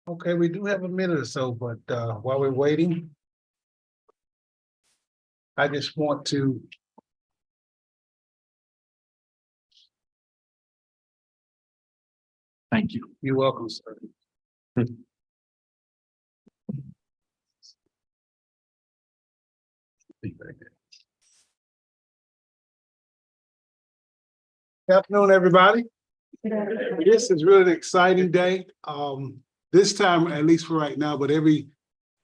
Okay, we do have a minute or so, but while we're waiting, I just want to thank you. You're welcome, sir. Good afternoon, everybody. This is really an exciting day. This time, at least for right now, but every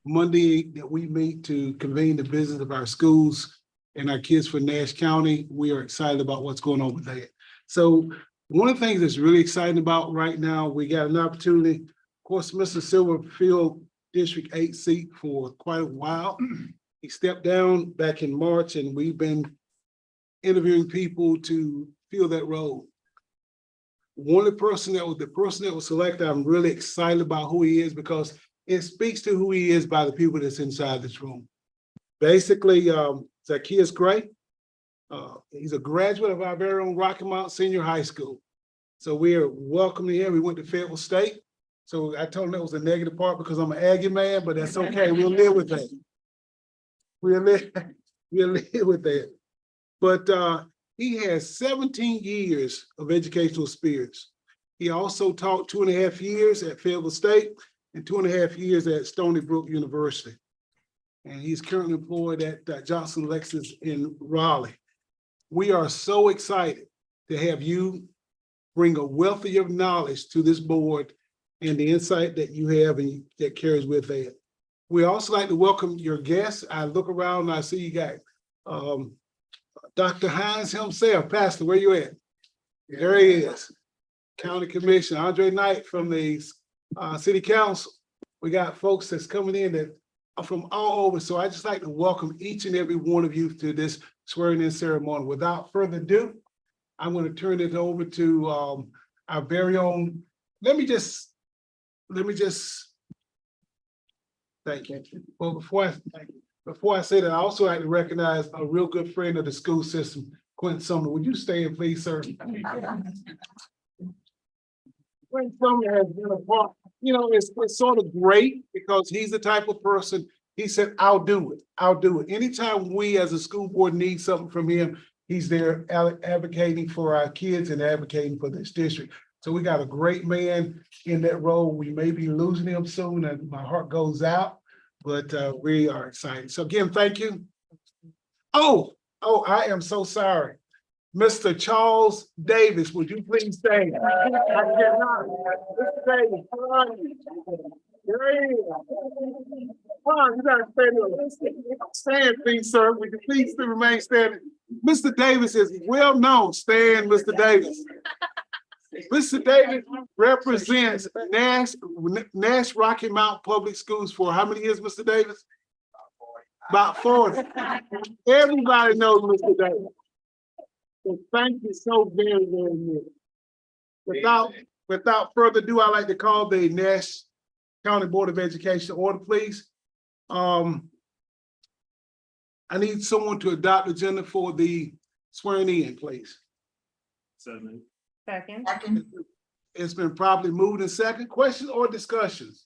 Monday that we meet to convene the business of our schools and our kids for Nash County, we are excited about what's going on with that. So one of the things that's really exciting about right now, we got an opportunity. Of course, Mr. Silver filled District 8 seat for quite a while. He stepped down back in March, and we've been interviewing people to fill that role. The person that was selected, I'm really excited about who he is because it speaks to who he is by the people that's inside this room. Basically, Zacchaeus Gray, he's a graduate of our very own Rocky Mount Senior High School. So we are welcoming him. We went to Fayetteville State. So I told him that was the negative part because I'm an Aggie man, but that's okay. We'll live with that. We'll live with that. But he has 17 years of educational experience. He also taught 2.5 years at Fayetteville State and 2.5 years at Stony Brook University. And he's currently employed at Johnson Lexus in Raleigh. We are so excited to have you bring a wealth of your knowledge to this board and the insight that you have and that carries with that. We also like to welcome your guests. I look around and I see you got Dr. Hines himself. Pastor, where you at? There he is. County Commissioner Andre Knight from the City Council. We got folks that's coming in that are from all over. So I just like to welcome each and every one of you to this swearing in ceremony. Without further ado, I'm going to turn it over to our very own. Let me just thank you. Well, before I say that, I also like to recognize a real good friend of the school system, Quentin Sumner. Would you stand, please, sir? Quentin Sumner has been a part, you know, it's sort of great because he's the type of person, he said, I'll do it. I'll do it. Anytime we as a school board need something from him, he's there advocating for our kids and advocating for this district. So we got a great man in that role. We may be losing him soon and my heart goes out. But we are excited. So again, thank you. Oh, I am so sorry. Mr. Charles Davis, would you please stand? I cannot. Mr. Davis, come on. Come on, you gotta stand up. Stand, please, sir. Would you please remain standing? Mr. Davis is well known. Stand, Mr. Davis. Mr. Davis represents Nash Rocky Mount Public Schools for how many years, Mr. Davis? About 40. Everybody knows Mr. Davis. So thank you so very, very much. Without further ado, I'd like to call the Nash County Board of Education to order, please. I need someone to adopt the agenda for the swearing in, please. Second. It's been properly moved and second. Questions or discussions?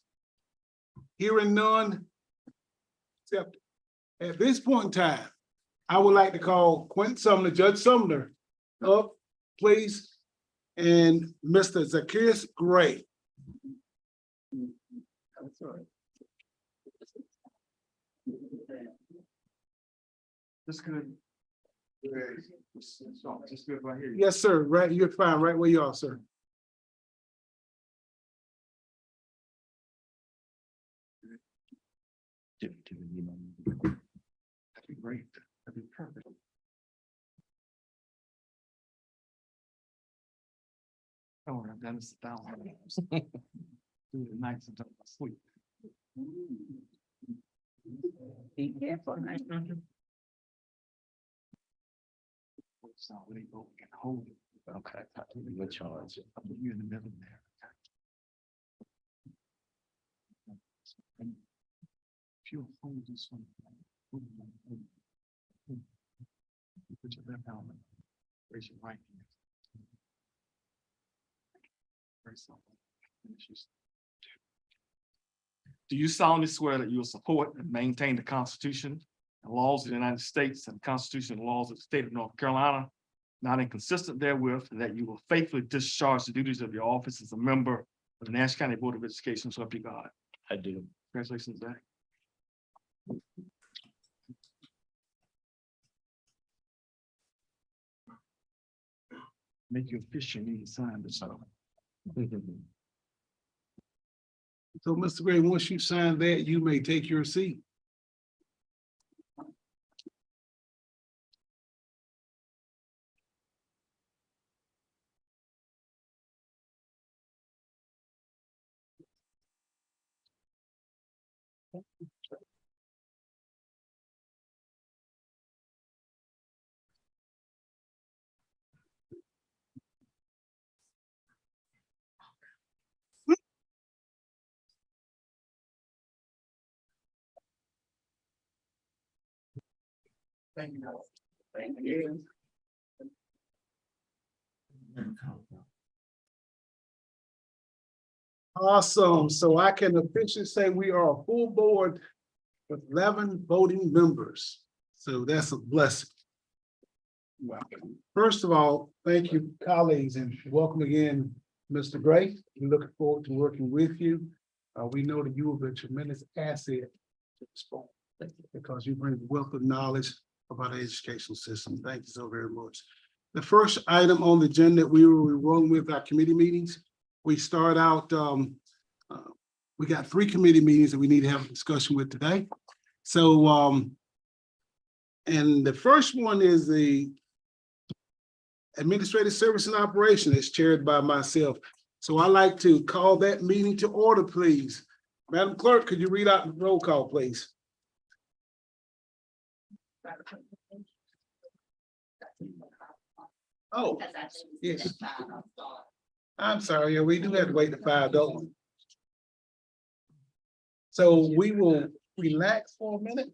Hearing none. Accept. At this point in time, I would like to call Quentin Sumner, Judge Sumner, up, please, and Mr. Zacchaeus Gray. That's all right. Just good. Just good right here. Yes, sir. Right, you're fine. Right where you are, sir. That'd be great. That'd be perfect. Oh, I've done this 1,000 times. Do it nights until I sleep. Be careful. So when you go and hold it. Okay. Good charge. I'll put you in the middle there. If you hold this one. Put your left hand. Raise your right hand. Very simple. Do you solemnly swear that you will support and maintain the Constitution and laws of the United States and the Constitution and laws of the state of North Carolina, not inconsistent therewith, and that you will faithfully discharge the duties of your office as a member of the Nash County Board of Education, so help you God? I do. Congratulations, Zach. Make you official, you need to sign this. So, Mr. Gray, once you sign that, you may take your seat. Thank you. Thank you. Awesome. So I can officially say we are a full board with 11 voting members. So that's a blessing. Welcome. First of all, thank you, colleagues, and welcome again, Mr. Gray. We're looking forward to working with you. We know that you will be a tremendous asset to this board because you bring a wealth of knowledge about the educational system. Thank you so very much. The first item on the agenda, we were rolling with our committee meetings. We start out, we got 3 committee meetings that we need to have a discussion with today. So, and the first one is the Administrative Service and Operation. It's chaired by myself. So I'd like to call that meeting to order, please. Madam Clerk, could you read out the roll call, please? Oh, yes. I'm sorry, yeah, we do have to wait to 5, don't we? So we will relax for a minute.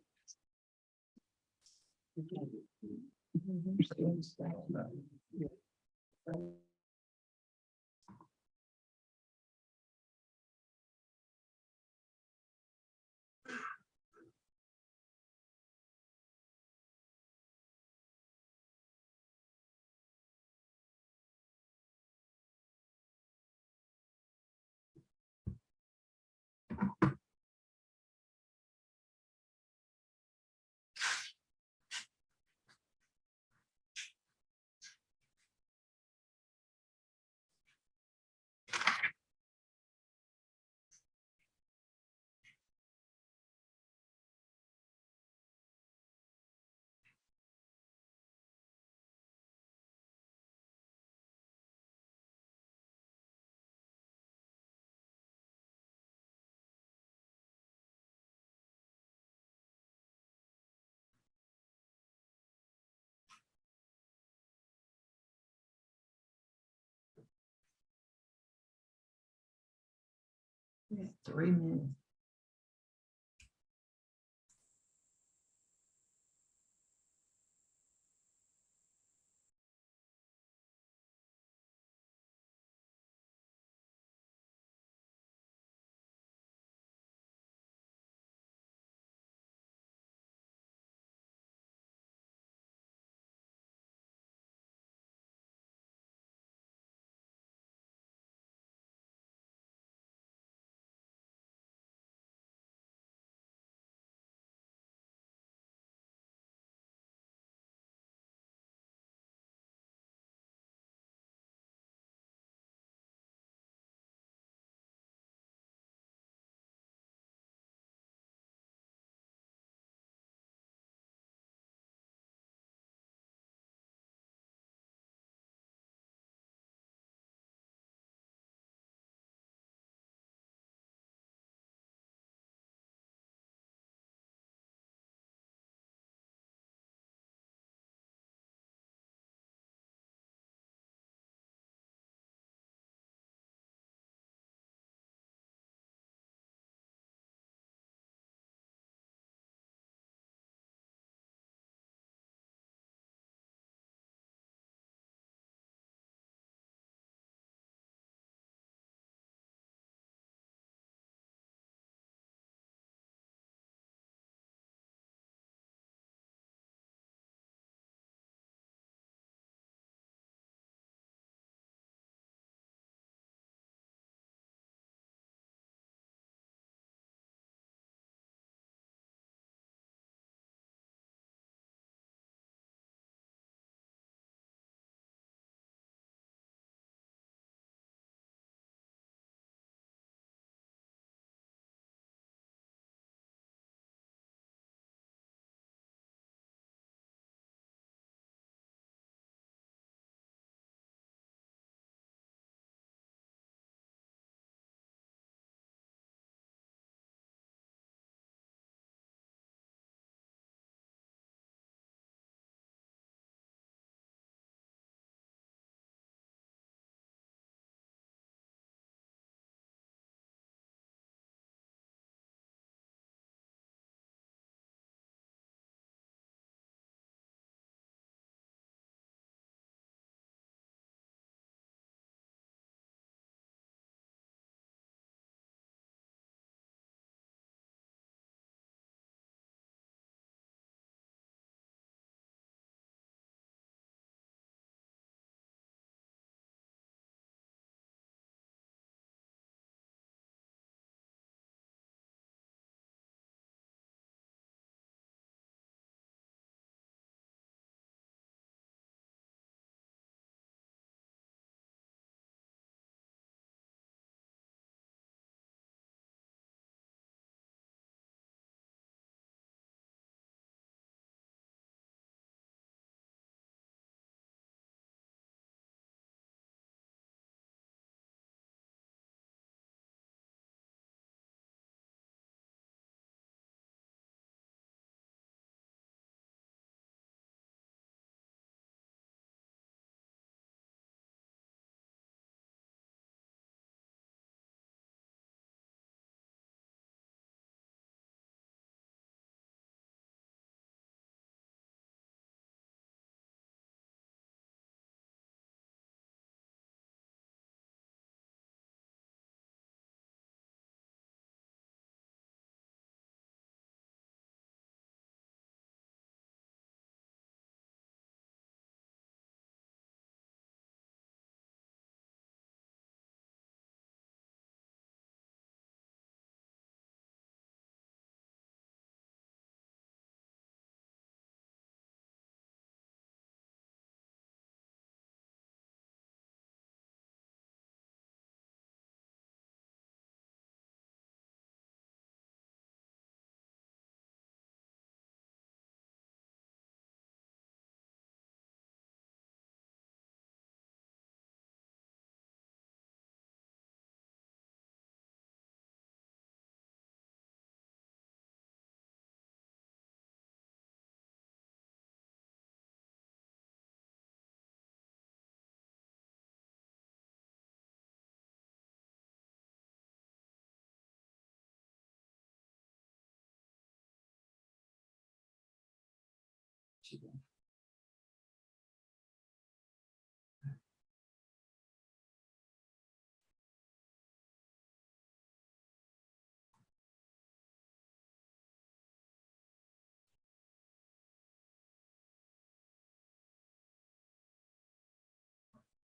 Yeah, 3 minutes.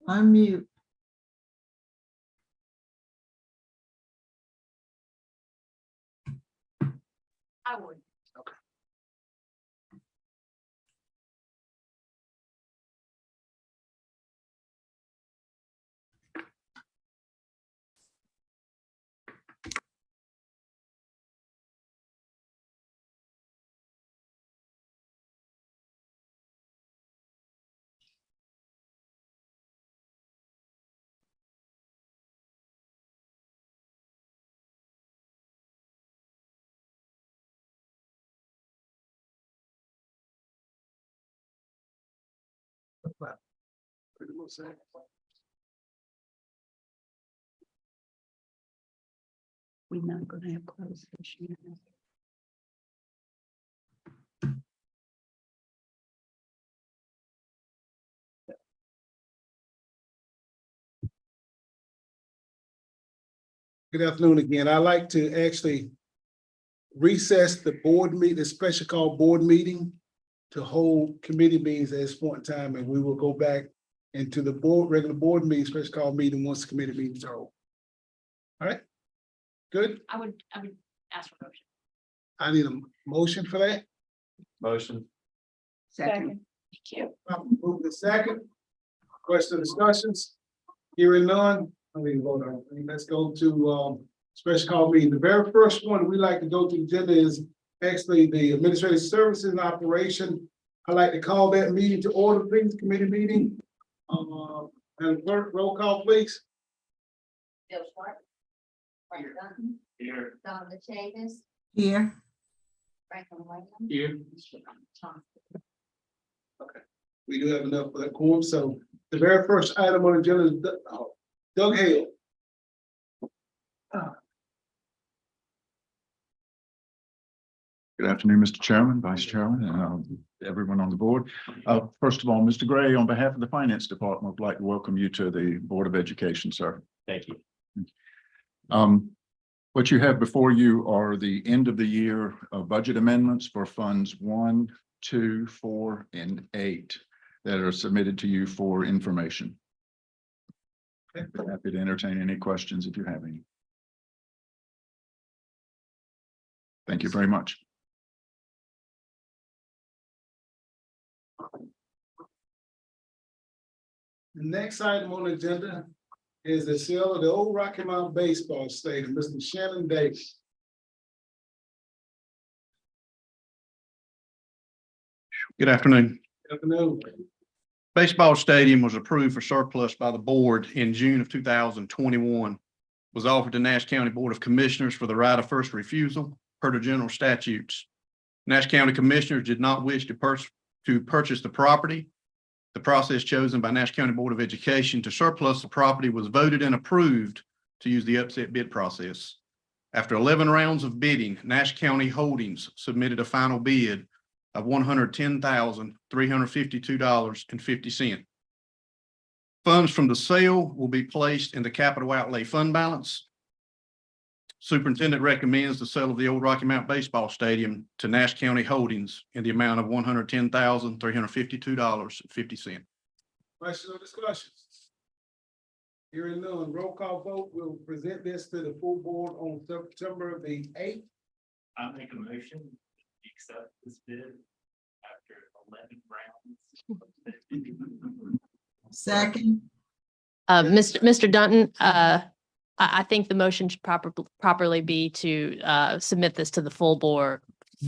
Unmute. I would. Pretty much say. We're not gonna have closed session. Good afternoon again. I'd like to actually recess the board meeting, the special call board meeting to hold committee meetings at this point in time, and we will go back into the board, regular board meeting, special call meeting once the committee meetings are over. All right, good. I would ask for motion. I need a motion for that. Motion. Second. Thank you. Move the second. Question discussions. Hearing none. I mean, vote on it. Let's go to special call meeting. The very first one we like to go to the agenda is actually the administrative services and operation. I'd like to call that meeting to order, please, committee meeting. And clerk, roll call, please. Bill Schwartz. Frank Dunn. Here. Donna Chavis. Here. Franklin Williams. Here. Tom. We do have enough for that quorum, so the very first item on the agenda is Doug Hale. Good afternoon, Mr. Chairman, Vice Chairman, and everyone on the board. First of all, Mr. Gray, on behalf of the Finance Department, I'd like to welcome you to the Board of Education, sir. Thank you. What you have before you are the end of the year budget amendments for funds 1, 2, 4, and 8 that are submitted to you for information. Happy to entertain any questions if you have any. Thank you very much. The next item on the agenda is the sale of the old Rocky Mount Baseball Stadium, Mr. Shannon Davis. Good afternoon. Good afternoon. Baseball stadium was approved for surplus by the board in June of 2021. Was offered to Nash County Board of Commissioners for the right of first refusal per the general statutes. Nash County Commissioners did not wish to purchase the property. The process chosen by Nash County Board of Education to surplus the property was voted and approved to use the upset bid process. After 11 rounds of bidding, Nash County Holdings submitted a final bid of $110,352.50. Funds from the sale will be placed in the capital outlay fund balance. Superintendent recommends the sale of the old Rocky Mount Baseball Stadium to Nash County Holdings in the amount of $110,352.50. Questions or discussions? Hearing none, roll call vote. We'll present this to the full board on September the 8th. I make a motion to accept this bid after 11 rounds. Second. Mr. Dunton, I think the motion should properly be to submit this to the full board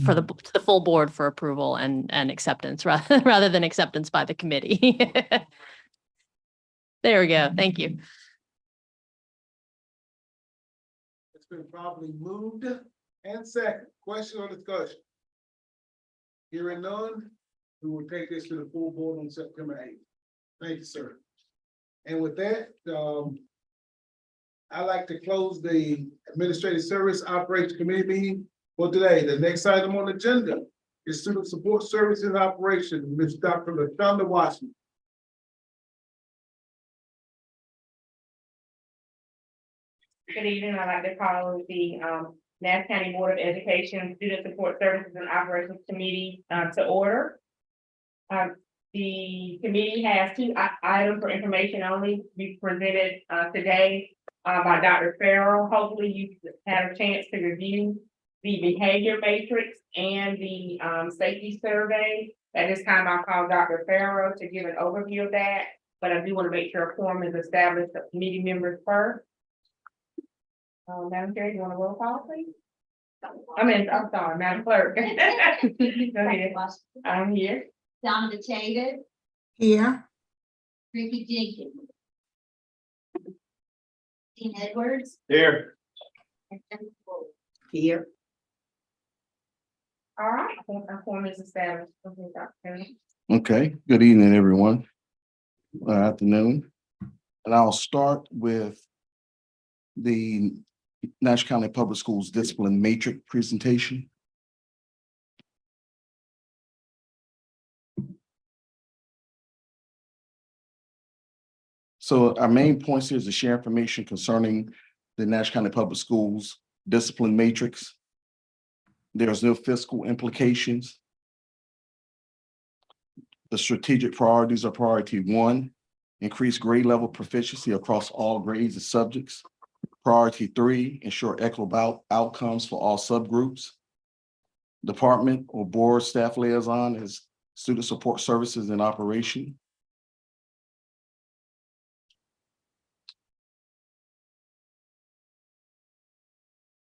to the full board for approval and acceptance rather than acceptance by the committee. There we go. Thank you. It's been properly moved and second. Question or discussion? Hearing none, we will take this to the full board on September 8th. Thank you, sir. And with that, I'd like to close the Administrative Service Operations Committee meeting for today. The next item on the agenda is Student Support Services and Operation, Ms. Dr. LaShonda Washington. Good evening. I'd like to call the Nash County Board of Education Student Support Services and Operations Committee to order. The committee has two items for information only to be presented today by Dr. Farrell. Hopefully you had a chance to review the behavior matrix and the safety survey. At this time, I'll call Dr. Farrell to give an overview of that, but I do want to make sure a quorum is established of committee members first. Madam Chair, you want a roll call, please? I'm sorry, Madam Clerk. Go ahead. I'm here. Donovan Chavis, Here. Ricky Jenkins. Dean Edwards. Here. And Jennifer Ford. Here. All right, our quorum is established. Okay, Dr. Farrell. Okay, good evening, everyone. Afternoon. And I'll start with the Nash County Public Schools Discipline Matrix presentation. So our main points here is to share information concerning the Nash County Public Schools Discipline Matrix. There's no fiscal implications. The strategic priorities are priority 1, increase grade level proficiency across all grades and subjects. Priority 3, ensure equitable outcomes for all subgroups. Department or board staff liaison is student support services in operation.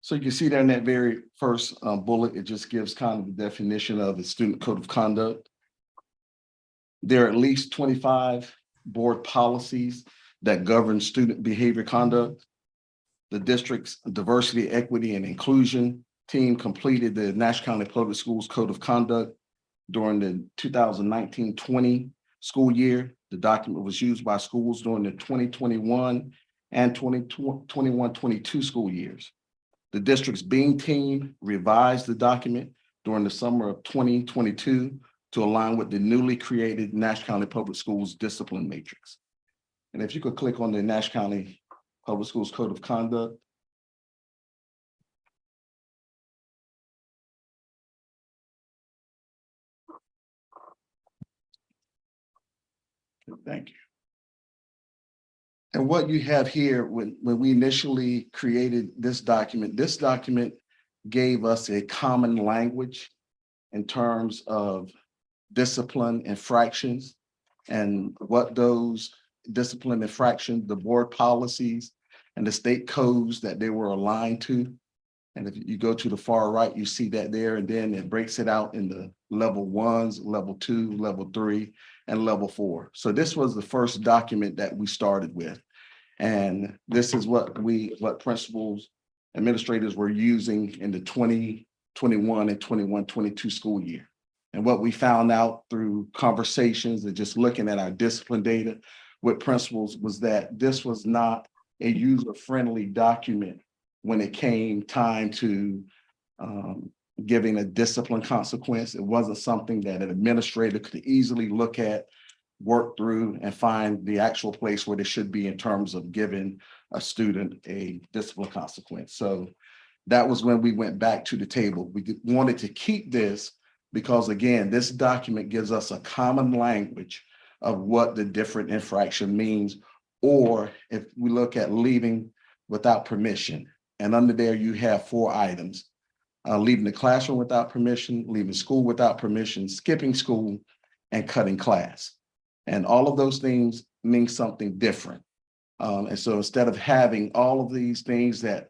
So you can see there in that very first bullet, it just gives kind of the definition of the student code of conduct. There are at least 25 board policies that govern student behavior conduct. The district's diversity, equity, and inclusion team completed the Nash County Public Schools Code of Conduct during the 2019-20 school year. The document was used by schools during the 2021 and 2021-22 school years. The district's Beam team revised the document during the summer of 2022 to align with the newly created Nash County Public Schools Discipline Matrix. And if you could click on the Nash County Public Schools Code of Conduct. Thank you. And what you have here, when we initially created this document gave us a common language in terms of discipline infractions and what those discipline infractions, the board policies and the state codes that they were aligned to. And if you go to the far right, you see that there, and then it breaks it out in the level 1s, level 2, level 3, and level 4. So this was the first document that we started with. And this is what principals, administrators were using in the 2021 and 21-22 school year. And what we found out through conversations and just looking at our discipline data with principals was that this was not a user-friendly document when it came time to giving a discipline consequence. It wasn't something that an administrator could easily look at, work through, and find the actual place where they should be in terms of giving a student a discipline consequence. So that was when we went back to the table. We wanted to keep this because, again, this document gives us a common language of what the different infraction means, or if we look at leaving without permission. And under there, you have 4 items: leaving the classroom without permission, leaving school without permission, skipping school, and cutting class. And all of those things mean something different. And so instead of having all of these things that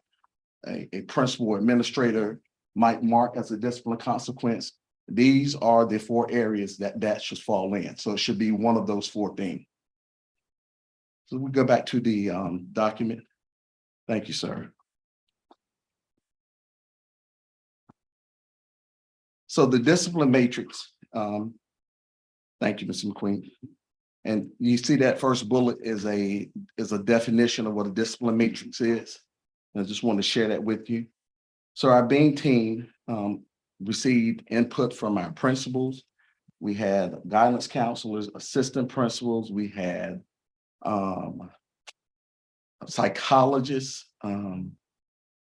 a principal or administrator might mark as a discipline consequence, these are the 4 areas that should fall in. So it should be one of those 4 things. So we go back to the document. Thank you, sir. So the discipline matrix, thank you, Mr. McQueen. And you see that first bullet is a definition of what a discipline matrix is. And I just want to share that with you. So our Beam team received input from our principals. We had guidance counselors, assistant principals, we had psychologists.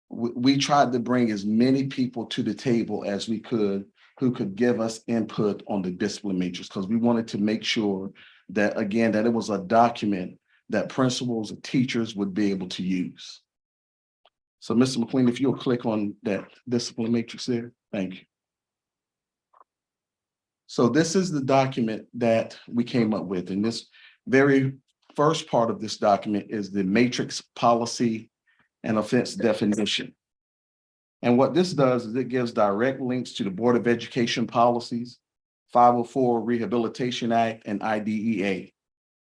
We tried to bring as many people to the table as we could who could give us input on the discipline matrix, because we wanted to make sure that, again, that it was a document that principals and teachers would be able to use. So Mr. McQueen, if you'll click on that discipline matrix there, thank you. So this is the document that we came up with, and this very first part of this document is the matrix policy and offense definition. And what this does is it gives direct links to the Board of Education policies, 504 Rehabilitation Act, and IDEA.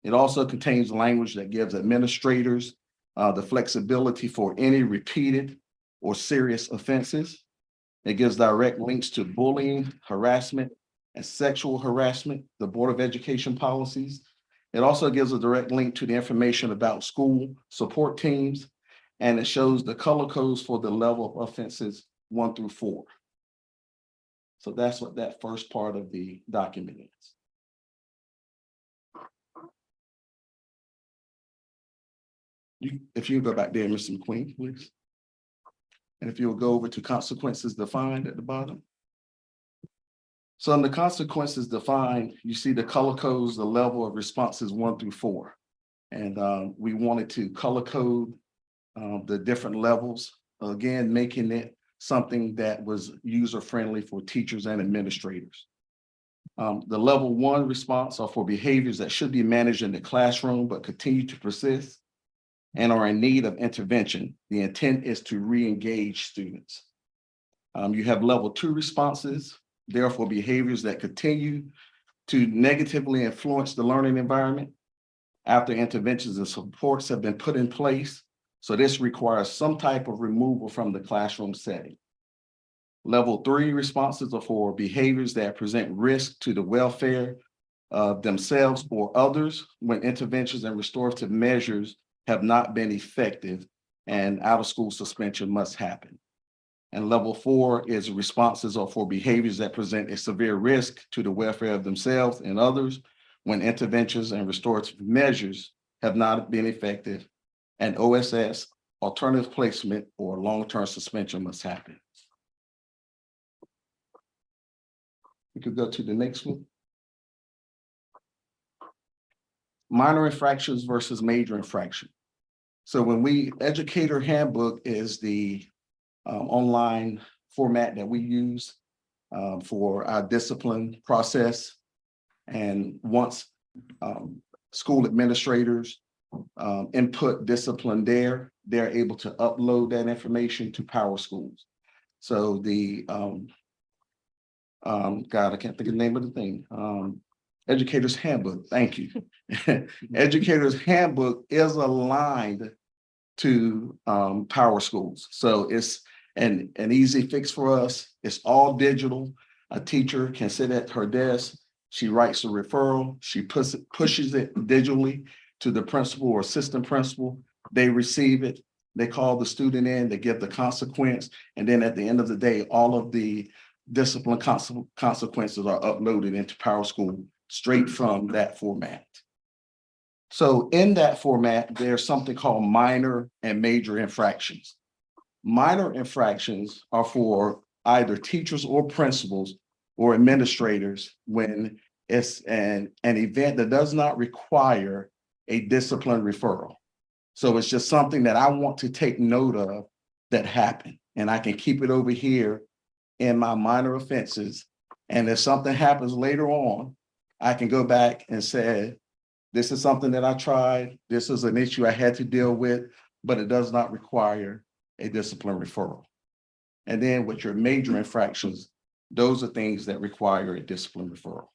It also contains language that gives administrators the flexibility for any repeated or serious offenses. It gives direct links to bullying, harassment, and sexual harassment, the Board of Education policies. It also gives a direct link to the information about school support teams, and it shows the color codes for the level of offenses 1 through 4. So that's what that first part of the document is. If you go back there, Mr. McQueen, please. And if you'll go over to consequences defined at the bottom. So in the consequences defined, you see the color codes, the level of responses 1 through 4. And we wanted to color code the different levels, again, making it something that was user-friendly for teachers and administrators. The level 1 response are for behaviors that should be managed in the classroom but continue to persist and are in need of intervention. The intent is to re-engage students. You have level 2 responses, therefore behaviors that continue to negatively influence the learning environment after interventions and supports have been put in place. So this requires some type of removal from the classroom setting. Level 3 responses are for behaviors that present risk to the welfare of themselves or others when interventions and restorative measures have not been effective, and out-of-school suspension must happen. And level 4 is responses are for behaviors that present a severe risk to the welfare of themselves and others when interventions and restorative measures have not been effective, and OSS, alternative placement, or long-term suspension must happen. We could go to the next one. Minor infractions versus major infraction. So when educator handbook is the online format that we use for our discipline process. And once school administrators input discipline there, they're able to upload that information to Power Schools. So the, God, I can't think of the name of the thing. Educator's Handbook, thank you. Educator's Handbook is aligned to Power Schools. So it's an easy fix for us. It's all digital. A teacher can sit at her desk. She writes a referral. She pushes it digitally to the principal or assistant principal. They receive it. They call the student in. They give the consequence. And then at the end of the day, all of the discipline consequences are uploaded into Power School straight from that format. So in that format, there's something called minor and major infractions. Minor infractions are for either teachers or principals or administrators when it's an event that does not require a discipline referral. So it's just something that I want to take note of that happened, and I can keep it over here in my minor offenses. And if something happens later on, I can go back and say, this is something that I tried. This is an issue I had to deal with, but it does not require a discipline referral. And then with your major infractions, those are things that require a discipline referral.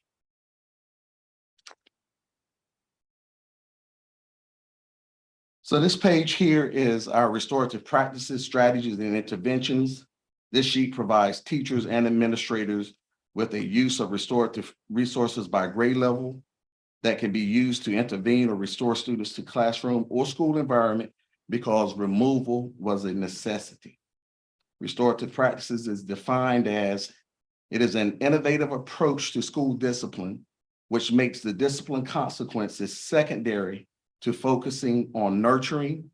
So this page here is our restorative practices, strategies, and interventions. This sheet provides teachers and administrators with a use of restorative resources by grade level that can be used to intervene or restore students to classroom or school environment because removal was a necessity. Restorative practices is defined as It is an innovative approach to school discipline, which makes the discipline consequences secondary to focusing on nurturing,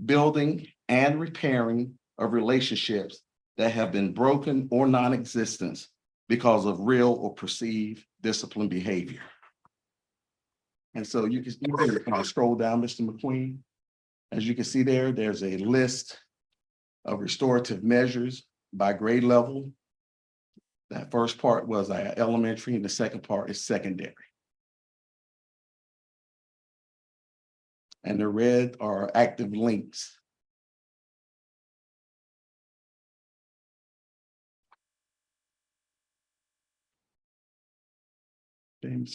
building, and repairing of relationships that have been broken or non-existent because of real or perceived discipline behavior. And so you can scroll down, Mr. McQueen. As you can see there, there's a list of restorative measures by grade level. That first part was elementary, and the second part is secondary. And the red are active links. And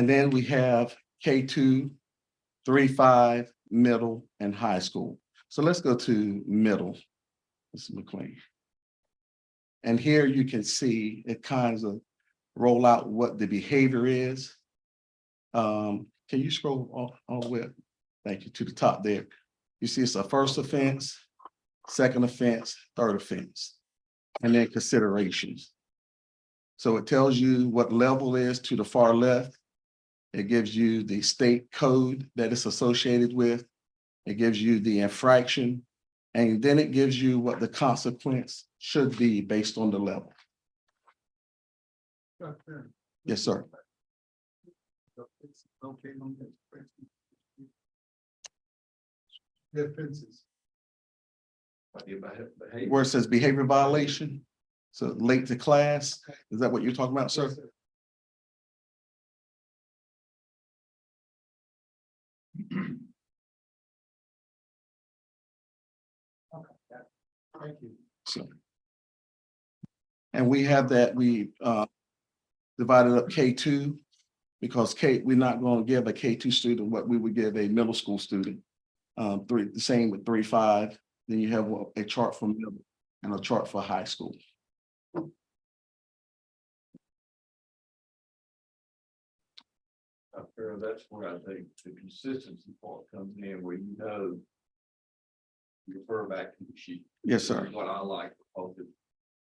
then we have K2, 3, 5, middle, and high school. So let's go to middle, Mr. McLean. And here you can see it kinds of roll out what the behavior is. Can you scroll all the way up? Thank you, to the top there. You see it's a first offense, second offense, third offense, and then considerations. So it tells you what level is to the far left. It gives you the state code that it's associated with. It gives you the infraction, and then it gives you what the consequence should be based on the level. Yes, sir. The offenses. Where it says behavior violation, so late to class, is that what you're talking about, sir? Thank you. So, and we have that, we divided up K2 because we're not going to give a K2 student what we would give a middle school student. The same with 3, 5. Then you have a chart for middle and a chart for high school. That's where I think the consistency part comes in, where you know, you refer back to the sheet. Yes, sir. What I like, because the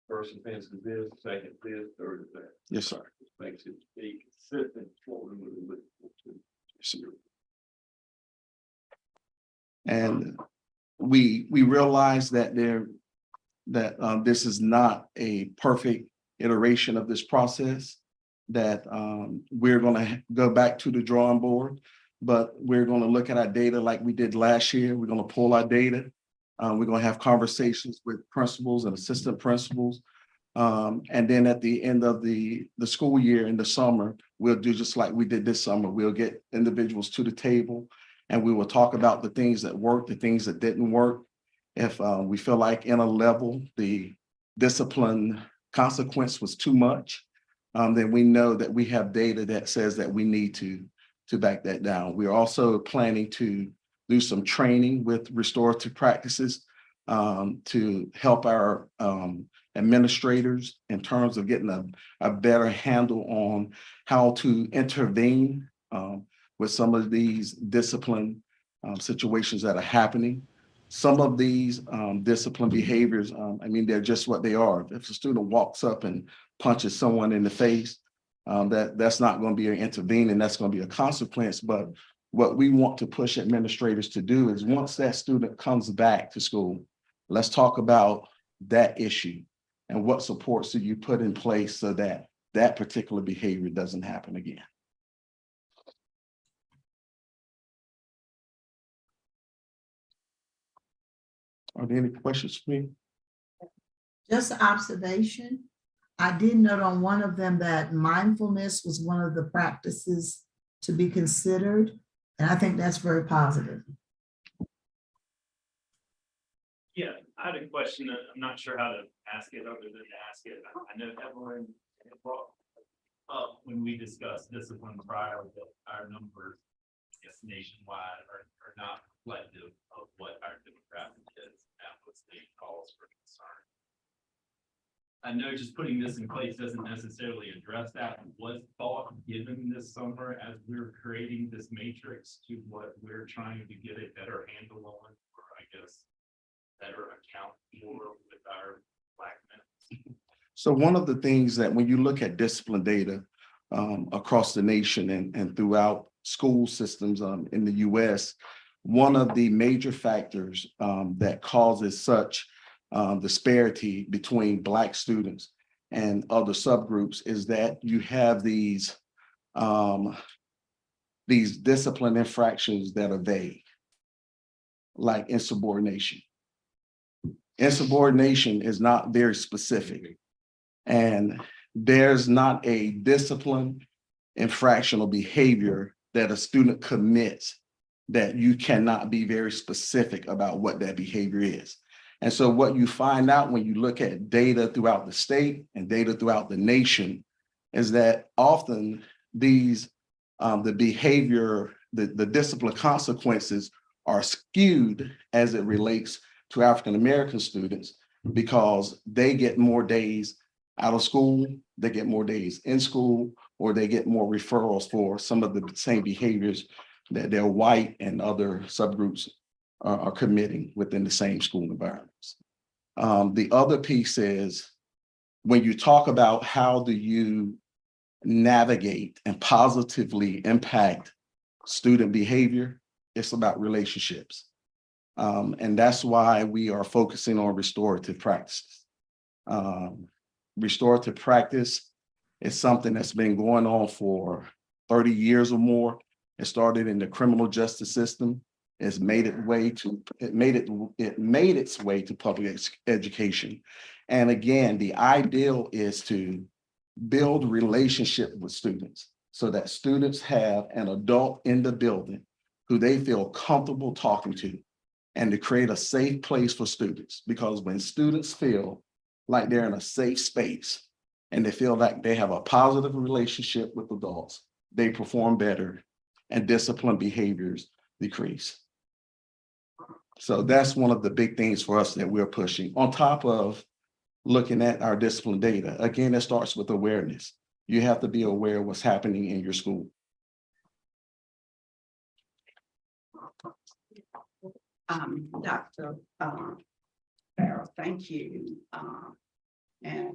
first offense is this, second this, third is that. Yes, sir. It makes it be consistent. What we really look for to. Yes, sir. And we realize that this is not a perfect iteration of this process, that we're going to go back to the drawing board, but we're going to look at our data like we did last year. We're going to pull our data. We're going to have conversations with principals and assistant principals. And then at the end of the school year in the summer, we'll do just like we did this summer. We'll get individuals to the table and we will talk about the things that worked, the things that didn't work. If we feel like in a level, the discipline consequence was too much, then we know that we have data that says that we need to back that down. We're also planning to do some training with restorative practices to help our administrators in terms of getting a better handle on how to intervene with some of these discipline situations that are happening. Some of these discipline behaviors, I mean, they're just what they are. If a student walks up and punches someone in the face, that's not going to be an intervening, that's going to be a consequence. But what we want to push administrators to do is once that student comes back to school, let's talk about that issue and what supports do you put in place so that that particular behavior doesn't happen again. Are there any questions for me? Just observation. I did note on one of them that mindfulness was one of the practices to be considered. And I think that's very positive. Yeah, I had a question. I'm not sure how to ask it other than to ask it. I know Evelyn brought up when we discussed discipline prior that our numbers, I guess nationwide, are not reflective of what our demographic is. That was the cause for concern. I know just putting this in place doesn't necessarily address that. Was thought given this summer as we're creating this matrix to what we're trying to get a better handle on, or I guess better account for with our Black men? So one of the things that when you look at discipline data across the nation and throughout school systems in the US, one of the major factors that causes such disparity between Black students and other subgroups is that you have these discipline infractions that are vague, like insubordination. Insubordination is not very specific, and there's not a discipline infractional behavior that a student commits that you cannot be very specific about what that behavior is. And so what you find out when you look at data throughout the state and data throughout the nation is that often these, the behavior, the discipline consequences are skewed as it relates to African-American students because they get more days out of school, they get more days in school, or they get more referrals for some of the same behaviors that their white and other subgroups are committing within the same school environments. The other piece is when you talk about how do you navigate and positively impact student behavior, it's about relationships. And that's why we are focusing on restorative practices. Restorative practice is something that's been going on for 30 years or more. It started in the criminal justice system. It's made its way to public education. And again, the ideal is to build relationship with students so that students have an adult in the building who they feel comfortable talking to, and to create a safe place for students. Because when students feel like they're in a safe space and they feel like they have a positive relationship with adults, they perform better and discipline behaviors decrease. So that's one of the big things for us that we're pushing. On top of looking at our discipline data, again, it starts with awareness. You have to be aware of what's happening in your school. Dr. Farrell, thank you, and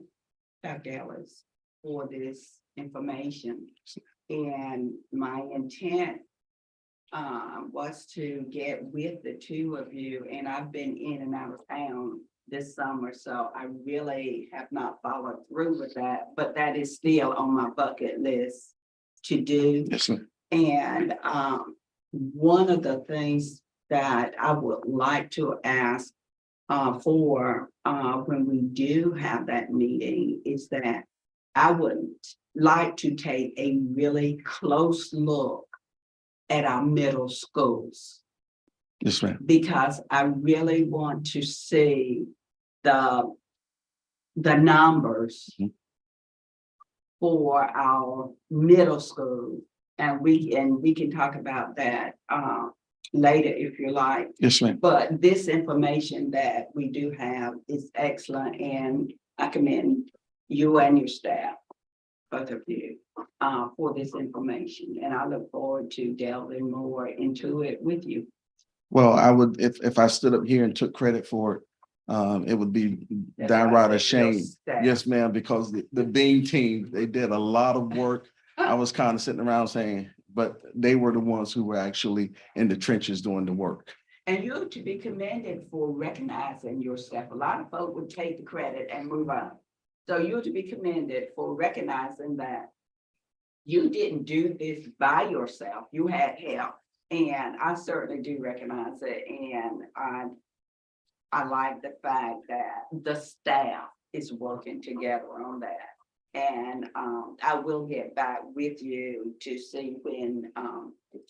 Dr. Ellis for this information. And my intent was to get with the two of you, and I've been in and out of town this summer, so I really have not followed through with that, but that is still on my bucket list to do. Yes, ma'am. And one of the things that I would like to ask for when we do have that meeting is that I would like to take a really close look at our middle schools. Yes, ma'am. Because I really want to see the numbers for our middle school. And we can talk about that later if you like. Yes, ma'am. But this information that we do have is excellent, and I commend you and your staff, both of you, for this information. And I look forward to delving more into it with you. Well, I would, if I stood up here and took credit for it, it would be downright a shame. Yes, ma'am, because the Beam team, they did a lot of work. I was kind of sitting around saying, but they were the ones who were actually in the trenches doing the work. And you're to be commended for recognizing your staff. A lot of folks would take the credit and move on. So you're to be commended for recognizing that you didn't do this by yourself. You had help. And I certainly do recognize it. And I like the fact that the staff is working together on that. And I will get back with you to see when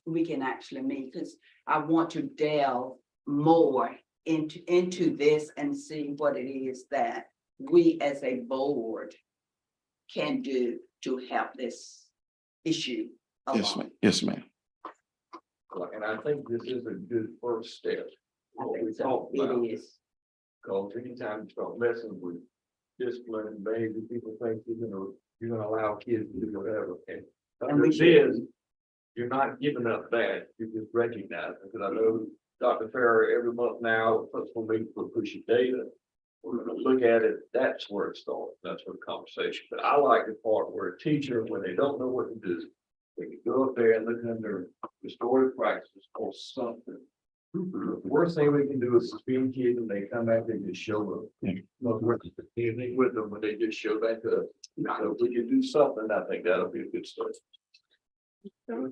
we can actually meet, because I want to delve more into this and see what it is that we as a board can do to help this issue along. Yes, ma'am. Yes, ma'am. And I think this is a good first step. I What think we so. talked about. It is. Because anytime you start messing with discipline and behavior, people think you're gonna allow kids to do whatever. And we this is, you're not giving up that, you're just recognizing, because I know Dr. Farrer every month now, puts on me for pushing data. we're gonna look at it, that's where it starts, that's where the conversation, but I like the part where a teacher, when they don't know what to do, they can go up there and look under restorative practices or something. The worst thing we can do is suspend kids and they come back and just show up. Not worth anything with them when they just show back up. So if we can do something, I think that'll be a good start. I'm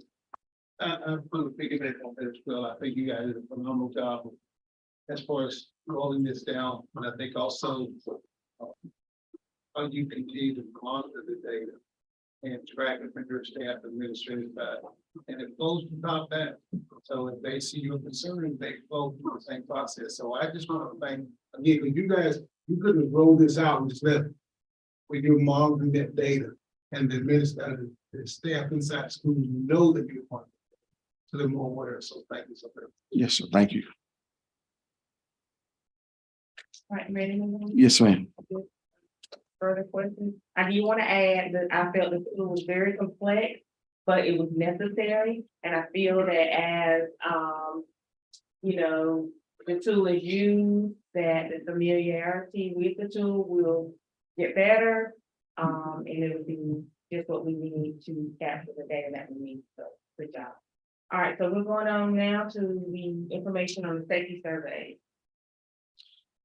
going to piggyback on that as well. I think you guys did a phenomenal job as far as rolling this down. And I think also how you continue to monitor the data and track it from your staff administrative side. And it flows from top down. So if they see your concern, they flow through the same process. So I just want to thank, again, because you guys, you could have rolled this out and just left with your monitoring that data and the administrative, the staff inside schools know that you're monitoring. So they're more aware. So thank you so much. Yes, sir. Thank you. Right, ready? to move on? Yes, ma'am. Further questions? I do want to add that I felt the tool was very complex, but it was necessary. And I feel that as, you know, the tool is used, that the familiarity with the tool will get better. And it will be just what we need to capture the data that we need. So good job. All right, so we're going on now to the information on the safety survey.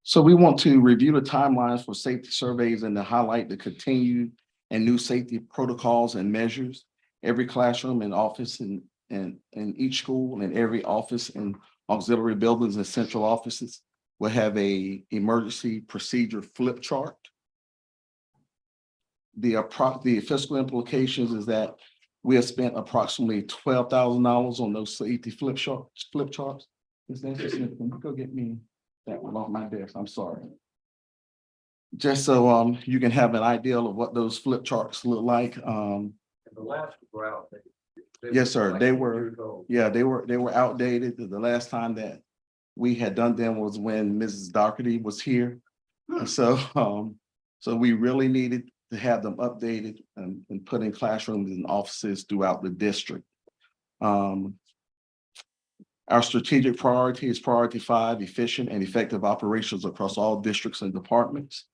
So we want to review the timelines for safety surveys and to highlight the continued and new safety protocols and measures. Every classroom and office and each school and every office and auxiliary buildings and central offices will have a emergency procedure flip chart. The fiscal implications is that we have spent approximately $12,000 on those safety flip charts. Is that just, can you go get me that one off my desk? I'm sorry. Just so you can have an idea of what those flip charts look like. And the last route. Yes, sir. They were, yeah, they were outdated. The last time that we had done them was when Mrs. Doherty was here. And so, so we really needed to have them updated and put in classrooms and offices throughout the district. Our strategic priority is priority 5, efficient and effective operations across all districts and departments.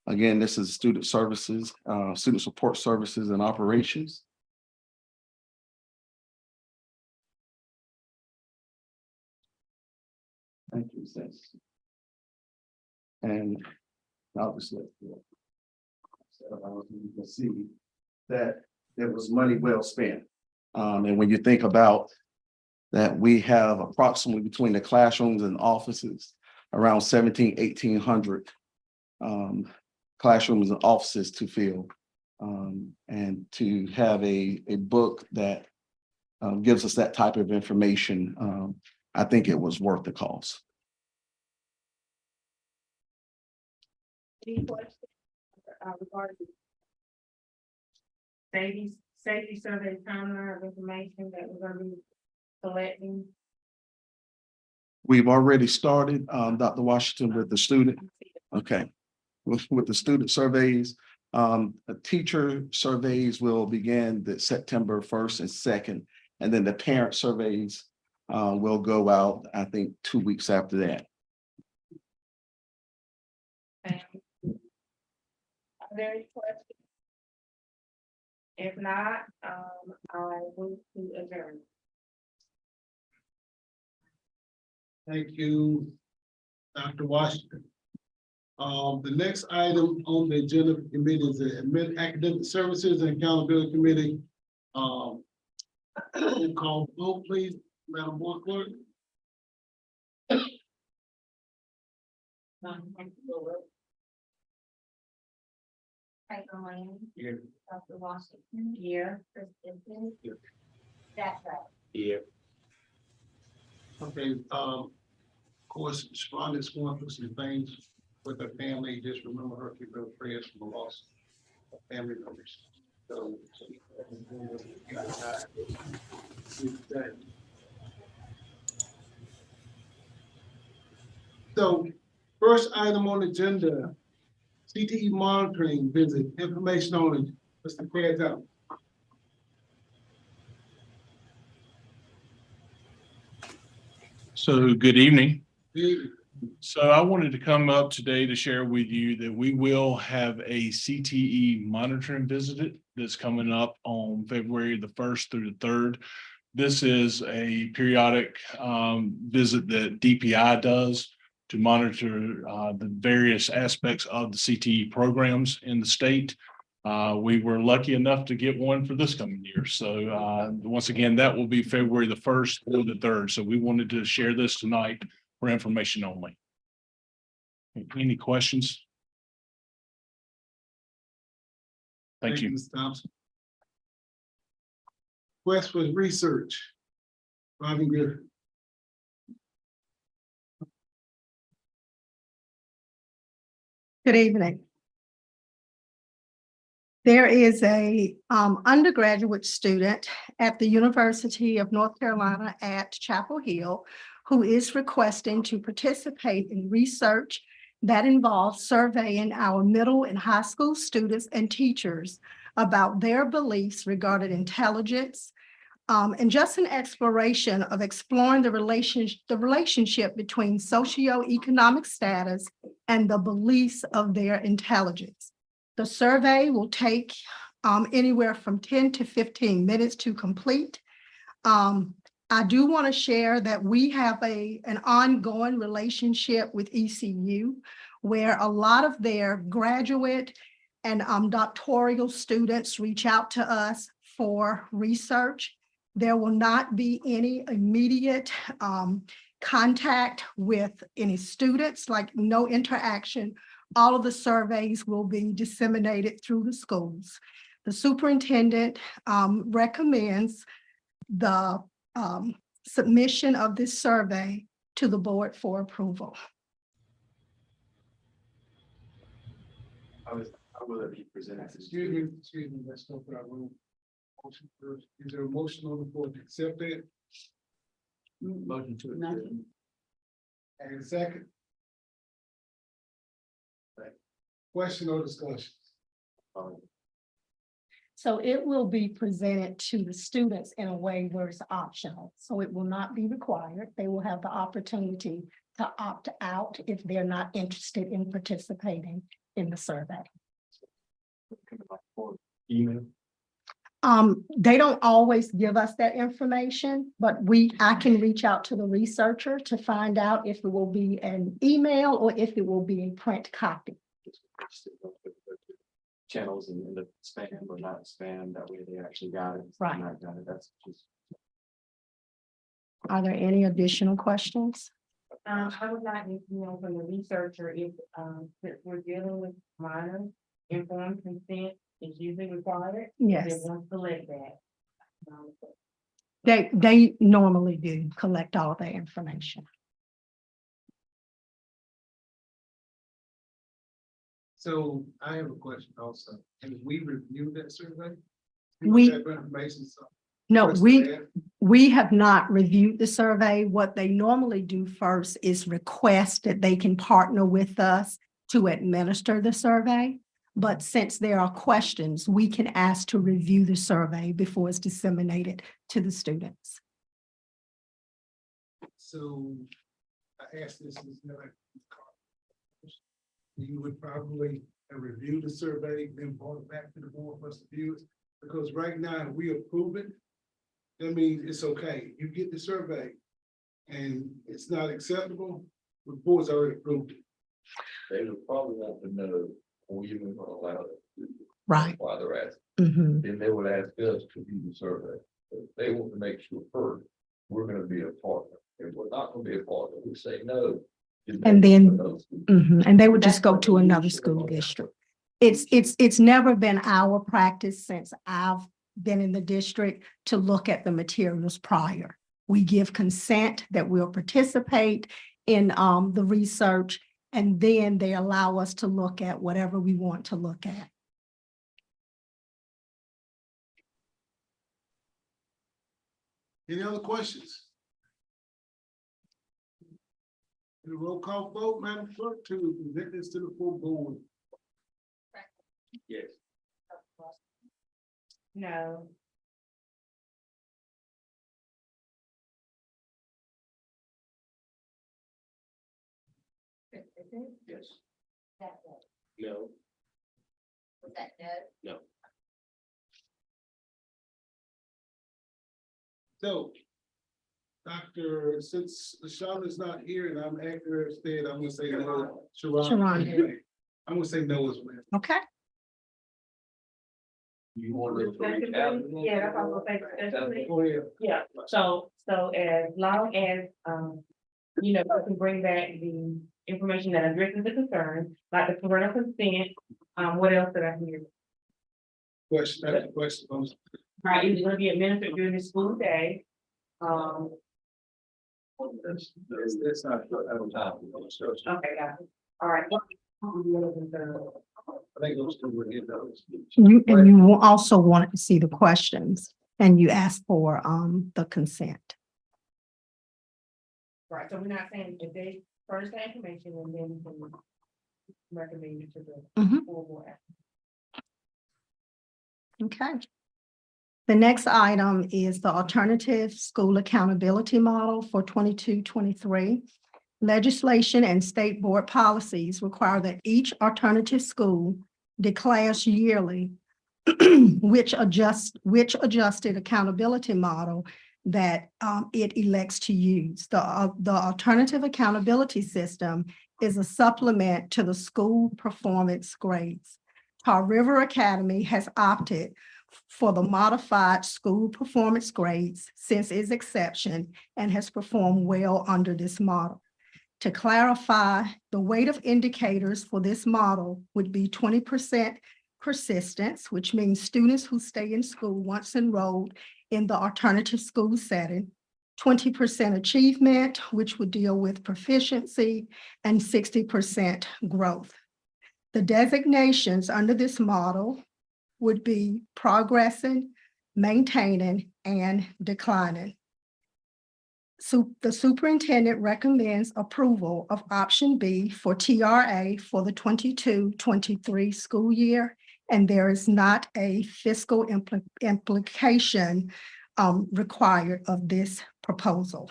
Again, this is student services, student support services and operations. Thank you, sis. And I'll just let you can see that there was money well spent. And when you think about that, we have approximately between the classrooms and offices around 1,800 classrooms and offices to fill. And to have a book that gives us that type of information, I think it was worth the cost. Any questions regarding safety survey timeline of information that we're going to be collecting? We've already started, Dr. Washington, with the student. Okay, with the student surveys, teacher surveys will begin the September 1st and 2nd, and then the parent surveys will go out, I think, 2 weeks after that. Are there any questions? If not, I move to adjourn. Thank you, Dr. Washington. The next item on the agenda for committee is the Academic Services and Accountability Committee. Call vote, please, Madam Board Clerk. Franklin Williams, Here. Dr. Washington, Here. Kristen, Here. that's right. Yeah. Okay, of course, Shonda's going through some things with her family. Just remember her, keep her prayers from the loss of family members. So first item on the agenda, Cte Monitoring visit, information on it, Mr. Craig. So good evening. So I wanted to come up today to share with you that we will have a CTE monitoring visit that's coming up on February the 1st through the 3rd. This is a periodic visit that DPI does to monitor the various aspects of the CTE programs in the state. We were lucky enough to get one for this coming year. So once again, that will be February the 1st through the 3rd. So we wanted to share this tonight for information only. Any questions? Thank you. Mr. Thompson. Quest for research. Robin Griffin. Good evening. There is a undergraduate student at the University of North Carolina at Chapel Hill who is requesting to participate in research that involves surveying our middle and high school students and teachers about their beliefs regarding intelligence, and just an exploration of exploring the relationship between socioeconomic status and the beliefs of their intelligence. The survey will take anywhere from 10 to 15 minutes to complete. I do want to share that we have an ongoing relationship with ECU where a lot of their graduate and doctoral students reach out to us for research. There will not be any immediate contact with any students, like no interaction. All of the surveys will be disseminated through the schools. The superintendent recommends the submission of this survey to the board for approval. How will it be presented? Excuse me, let's go for our room. Motion first. Is there a motion on the board to accept it? Motion to Nothing. And a second? Question or discussion? So it will be presented to the students in a way where it's optional. So it will not be required. They will have the opportunity to opt out if they're not interested in participating in the survey. Email. They don't always give us that information, but I can reach out to the researcher to find out if it will be an email or if it will be a print copy. Channels in the spam or not spam, that way they actually got it. Right. Not got it. That's just. Are there any additional questions? I would like to know from the researcher if, since we're dealing with minor informed consent is usually required. They Yes, want to select that. they normally do collect all their information. So I have a question also. Can we review that survey? We- That information, so No, first we to add. We have not reviewed the survey. What they normally do first is request that they can partner with us to administer the survey. But since there are questions, we can ask to review the survey before it's disseminated to the students. So I asked this is never. You would probably review the survey, then bring it back to the board for us to view it. Because right now, if we approve it, that means it's okay. You get the survey and it's not acceptable, the board's already approved it. They would probably want to know, are we even gonna allow it? Right. Why they're asking, Mhm. then they would ask us to do the survey. If they want to make sure first, we're gonna be a partner. If we're not gonna be a partner, we say no. And then- And they would just go to another school district. It's never been our practice since I've been in the district to look at the materials prior. We give consent that we'll participate in the research, and then they allow us to look at whatever we want to look at. Any other questions? The roll call vote, Madam Clerk, to present this to the full board. Yes. No. Yes. That way. No. Was that no? No. So, Dr., since Sean is not here and I'm accurate instead, I'm gonna say no. Sharon. I'm gonna say no as well. Okay, You want to? Yeah, that's what I'm gonna say, especially. Go ahead. Yeah, so as long as, you know, we can bring back the information that addresses the concern, like the parental consent, what else did I hear? Question, that's a question. Right, it's gonna be administered during the school day. That's not, I don't have. Okay, got it. All right. I think those two were in those. and you also wanted to see the questions and you asked for, the consent. Right, so we're not saying if they first the information and then we can recommend it to the Mhm. full board. Okay. The next item is the alternative school accountability model for 22-23. Legislation and state board policies require that each alternative school declares yearly which adjusted accountability model that it elects to use. The alternative accountability system is a supplement to the school performance grades. Tar River Academy has opted for the modified school performance grades since its inception and has performed well under this model. To clarify, the weight of indicators for this model would be 20% persistence, which means students who stay in school once enrolled in the alternative school setting, 20% achievement, which would deal with proficiency, and 60% growth. The designations under this model would be progressing, maintaining, and declining. So the superintendent recommends approval of option B for TRA for the 22-23 school year, and there is not a fiscal implication required of this proposal.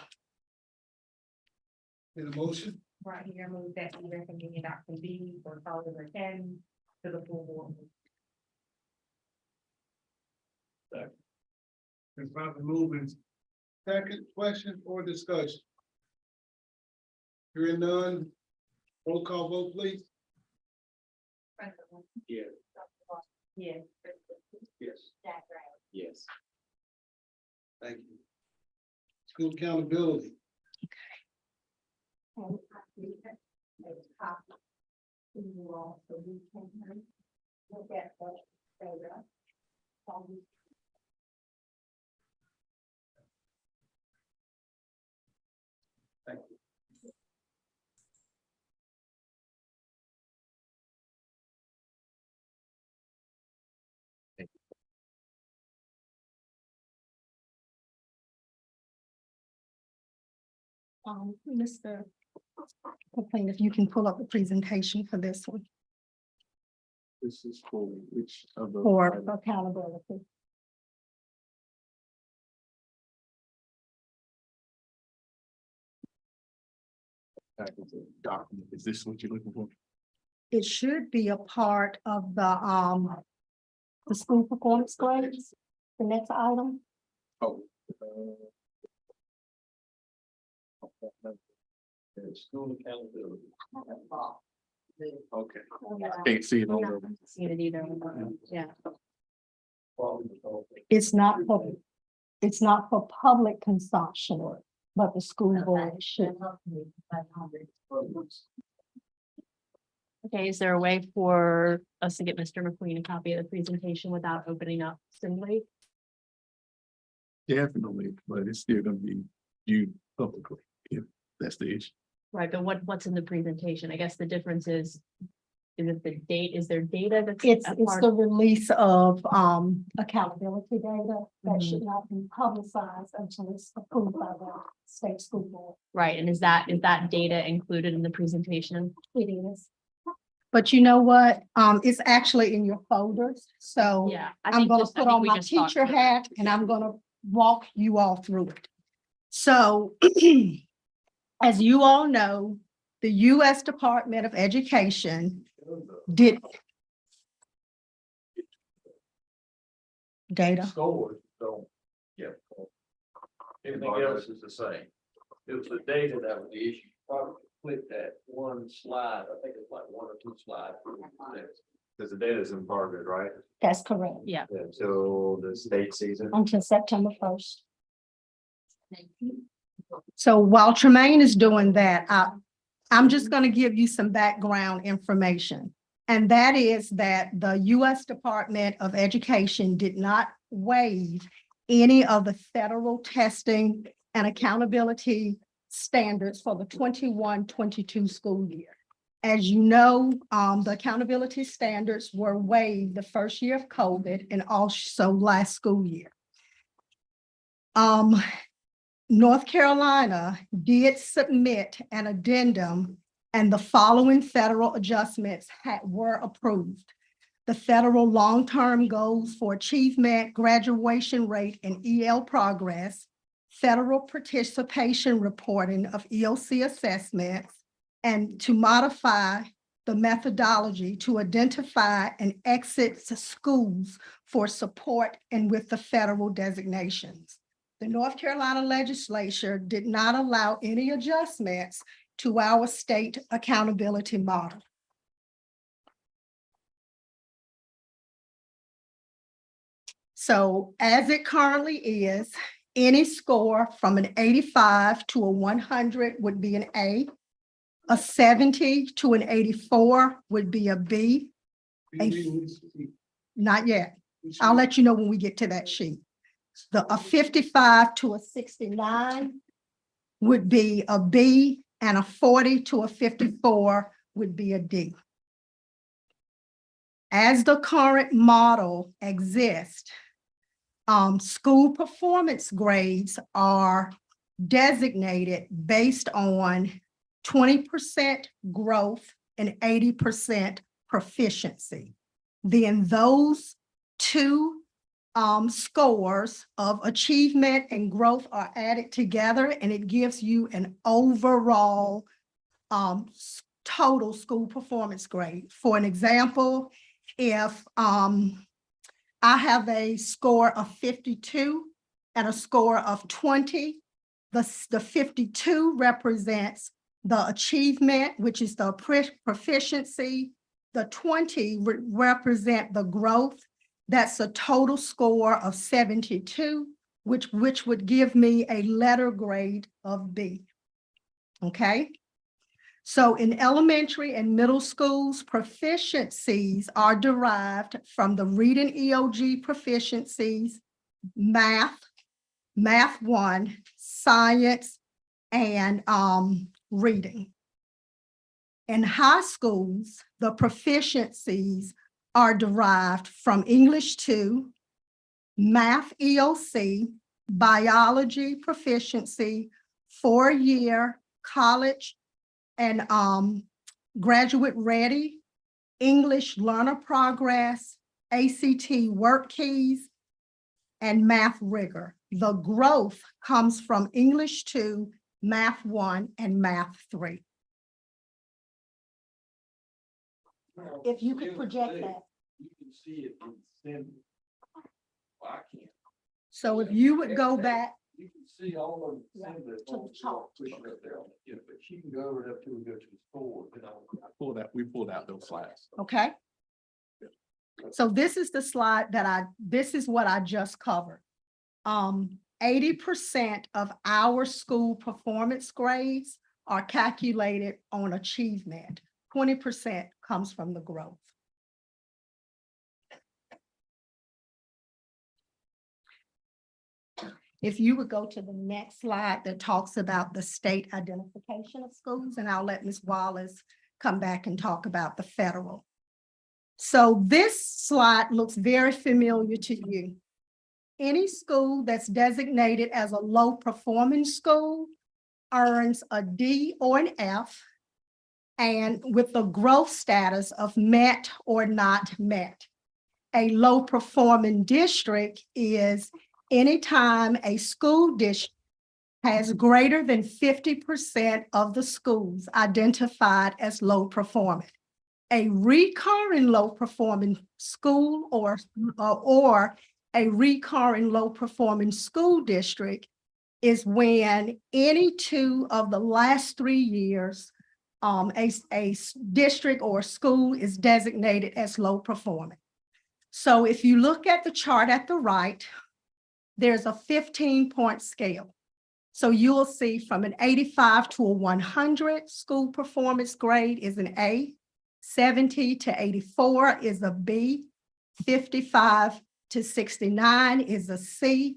In a motion, Right here, move that we recommend option B for Tar River Academy to the full board. and probably moving. Second question or discussion? Hearing none, roll call vote, please. Yeah. Yes. Yes. That right. Yes. Thank you. School accountability. And I think that it's copy. You all, so we can look at the data. Thank you. Mr. McLean, if you can pull up the presentation for this one, This is for which of the? for accountability. Document, is this what you're looking for? It should be a part of the school performance grades, the next item. Oh. School accountability. Okay, can't see it on No, the. I don't see it either. Yeah. It's not for public consumption, but the school board should. Okay, is there a way for us to get Mr. McQueen a copy of the presentation without opening up Assembly? Definitely, but it's still gonna be viewed publicly, if that's the issue. Right, but what's in the presentation? I guess the difference is it the date, is there data that's? It's a it's part the of- release of accountability data that Mhm. should not be publicized until it's approved by the state school board. Right, and is that data included in the presentation? It is. But you know what? It's actually in your folders, so Yeah. I'm gonna put on my teacher hat and I'm gonna walk you all through it. So as you all know, the U.S. Department of Education did data. Scores don't, yeah. Everything else is the same. It was the data that was the issue. Probably click that one slide. I think it's like one or two slides. Because the data is in part of it, right? That's correct. Yeah. Until the state season. Until September 1st. So while Tremaine is doing that, I'm just going to give you some background information. And that is that the U.S. Department of Education did not waive any of the federal testing and accountability standards for the 21-22 school year. As you know, the accountability standards were waived the first year of COVID and also last school year. North Carolina did submit an addendum, and the following federal adjustments were approved. The federal long-term goals for achievement, graduation rate, and EL progress, federal participation reporting of EOC assessments, and to modify the methodology to identify and exit schools for support and with the federal designations. The North Carolina legislature did not allow any adjustments to our state accountability model. So as it currently is, any score from an 85 to a 100 would be an A. A 70 to an 84 would be a B. Not yet. I'll let you know when we get to that sheet. A 55 to a 69 would be a B, and a 40 to a 54 would be a D. As the current model exists, school performance grades are designated based on 20% growth and 80% proficiency. Then those two scores of achievement and growth are added together, and it gives you an overall total school performance grade. For an example, if I have a score of 52 and a score of 20, the 52 represents the achievement, which is the proficiency. The 20 represent the growth. That's a total score of 72, which would give me a letter grade of B. Okay. So in elementary and middle schools, proficiencies are derived from the reading EOG proficiencies, math 1, science, and reading. In high schools, the proficiencies are derived from English 2, math EOC, biology proficiency, 4-year college and graduate ready, English learner progress, ACT work keys, and math rigor. The growth comes from English 2, math 1, and math 3. If you could project that. You can see it in symbol. Well, I can't. So if you would go back. You can see all of the Right, symbols. to the chart. Pushing up there on the, but you can go over it up till we go to the score. We pulled out those slides. Okay. So this is the slide that this is what I just covered. 80% of our school performance grades are calculated on achievement. 20% comes from the growth. If you would go to the next slide that talks about the state identification of schools, and I'll let Ms. Wallace come back and talk about the federal. So this slide looks very familiar to you. Any school that's designated as a low performing school earns a D or an F, and with the growth status of met or not met. A low performing district is anytime a school district has greater than 50% of the schools identified as low performing. A recurring low performing school or a recurring low performing school district is when any two of the last 3 years, a district or school is designated as low performing. So if you look at the chart at the right, there's a 15-point scale. So you'll see from an 85 to a 100 school performance grade is an A, 70 to 84 is a B, 55 to 69 is a C,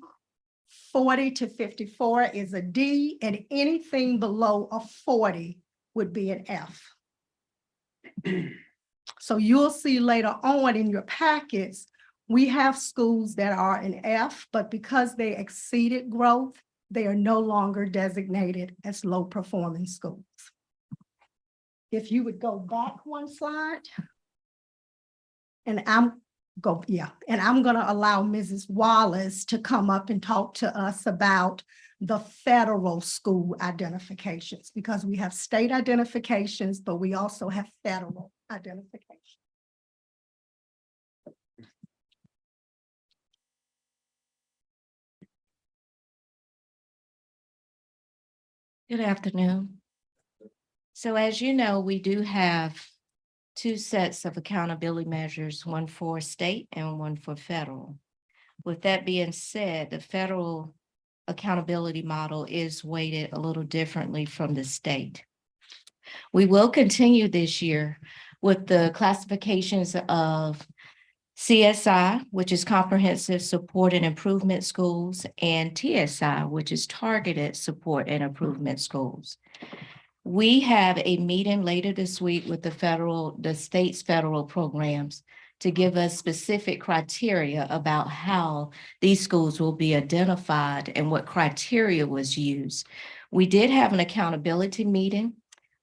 40 to 54 is a D, and anything below a 40 would be an F. So you'll see later on in your packets, we have schools that are an F, but because they exceeded growth, they are no longer designated as low performing schools. If you would go back one slide. And I'm gonna allow Mrs. Wallace to come up and talk to us about the federal school identifications, because we have state identifications, but we also have federal identifications. Good afternoon. So as you know, we do have two sets of accountability measures, one for state and one for federal. With that being said, the federal accountability model is weighted a little differently from the state. We will continue this year with the classifications of CSI, which is Comprehensive Support and Improvement Schools, and TSI, which is Targeted Support and Improvement Schools. We have a meeting later this week with the state's federal programs to give us specific criteria about how these schools will be identified and what criteria was used. We did have an accountability meeting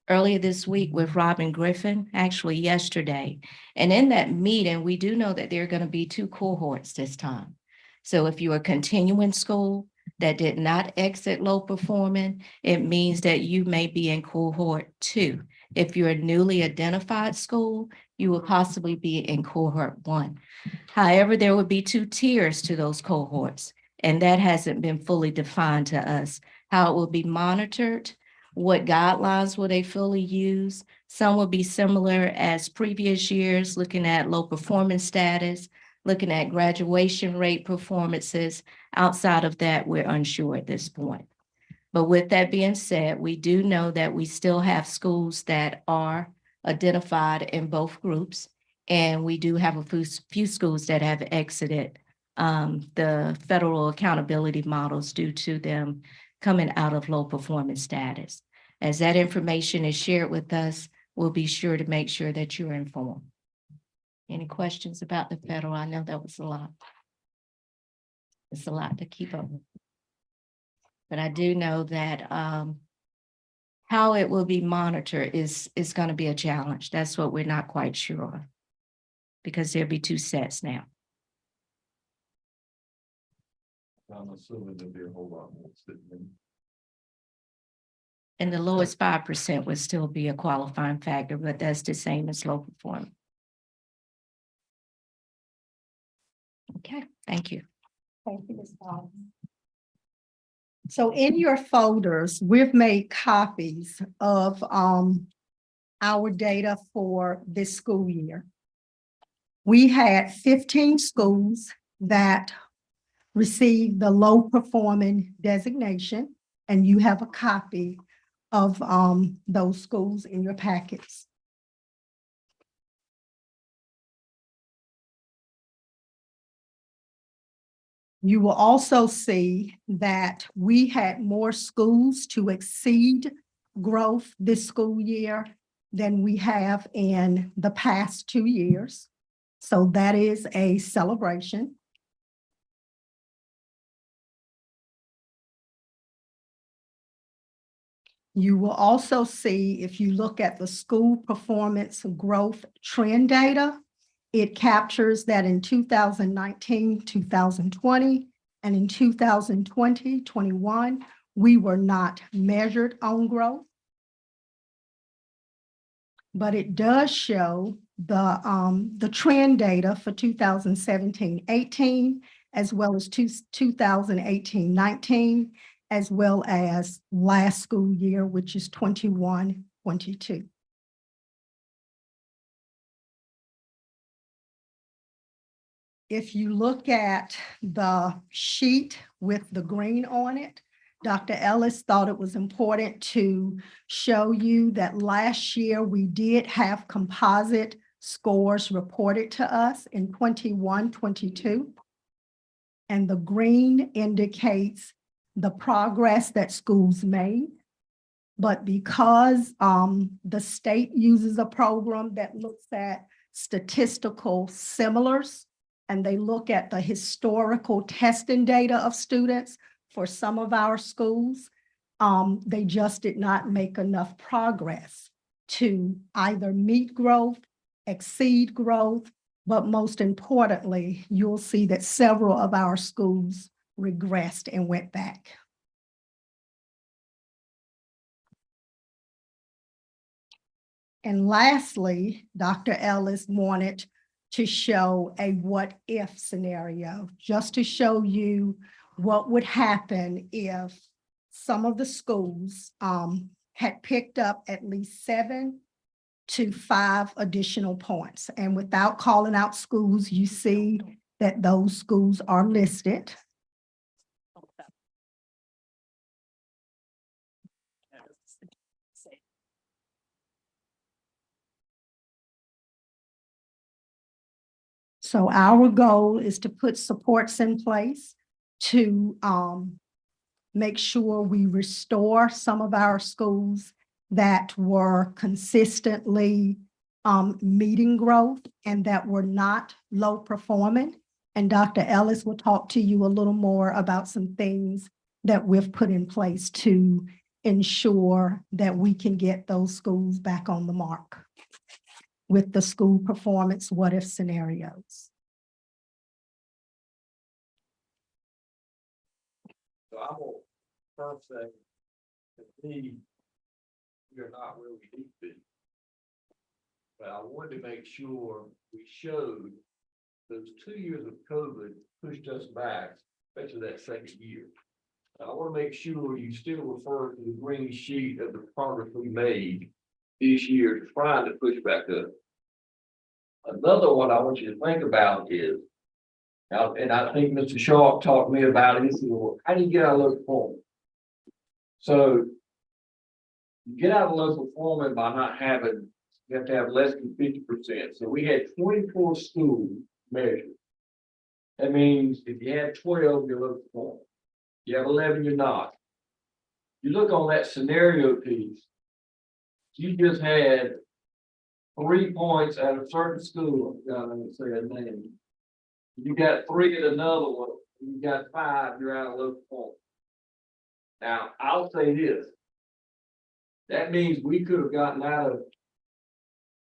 earlier this week with Robin Griffin, actually yesterday. And in that meeting, we do know that there are going to be two cohorts this time. So if you're a continuing school that did not exit low performing, it means that you may be in cohort 2. If you're a newly identified school, you will possibly be in cohort 1. However, there would be 2 tiers to those cohorts, and that hasn't been fully defined to us. How it will be monitored, what guidelines will they fully use? Some will be similar as previous years, looking at low performance status, looking at graduation rate performances. Outside of that, we're unsure at this point. But with that being said, we do know that we still have schools that are identified in both groups, and we do have a few schools that have exited the federal accountability models due to them coming out of low performance status. As that information is shared with us, we'll be sure to make sure that you're informed. Any questions about the federal? I know that was a lot. It's a lot to keep up with. But I do know that how it will be monitored is going to be a challenge. That's what we're not quite sure of, because there'll be 2 sets now. I'm assuming there'll be a whole lot more sitting in. And the lowest 5% would still be a qualifying factor, but that's the same as low performing. Okay, thank you. Thank you, Ms. Wallace. So in your folders, we've made copies of our data for this school year. We had 15 schools that received the low performing designation, and you have a copy of those schools in your packets. You will also see that we had more schools to exceed growth this school year than we have in the past 2 years. So that is a celebration. You will also see, if you look at the school performance growth trend data, it captures that in 2019, 2020, and in 2020, 21, we were not measured on growth. But it does show the trend data for 2017-18, as well as 2018-19, as well as last school year, which is 21-22. If you look at the sheet with the green on it, Dr. Ellis thought it was important to show you that last year we did have composite scores reported to us in 21-22. And the green indicates the progress that schools made. But because the state uses a program that looks at statistical similars, and they look at the historical testing data of students for some of our schools, they just did not make enough progress to either meet growth, exceed growth, but most importantly, you'll see that several of our schools regressed and went back. And lastly, Dr. Ellis wanted to show a what if scenario, just to show you what would happen if some of the schools had picked up at least 7 to 5 additional points. And without calling out schools, you see that those schools are listed. So our goal is to put supports in place to make sure we restore some of our schools that were consistently meeting growth and that were not low performing. And Dr. Ellis will talk to you a little more about some things that we've put in place to ensure that we can get those schools back on the mark with the school performance what if scenarios. So I'm gonna first say, to me, we're not where we need to be. But I wanted to make sure we showed those 2 years of COVID pushed us back, especially that second year. I want to make sure you still refer to the green sheet of the progress we made this year, trying to push back up. Another one I want you to think about is, now, and I think Mr. Sharp talked to me about it. He said, well, how do you get out of low performing? So you get out of low performing by not having, you have to have less than 50%. So we had 24 schools measured. That means if you had 12, you're low performing. You have 11, you're not. You look on that scenario piece, you just had 3 points at a certain school. I don't say a name. You got 3 at another one. You got 5, you're out of low performance. Now, I'll say this. That means we could have gotten out of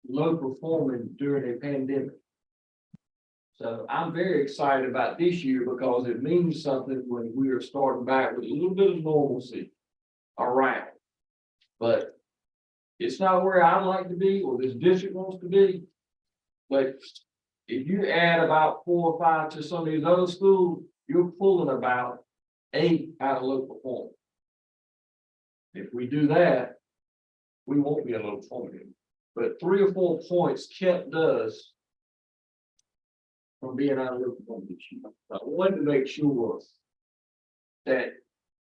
low performing during a pandemic. So I'm very excited about this year because it means something when we are starting back with a little bit of normalcy around. But it's not where I'd like to be or this district wants to be. But if you add about 4 or 5 to some of these other schools, you're pulling about 8 out of low performance. If we do that, we won't be a low performing. But 3 or 4 points kept us from being out of low performance. I wanted to make sure that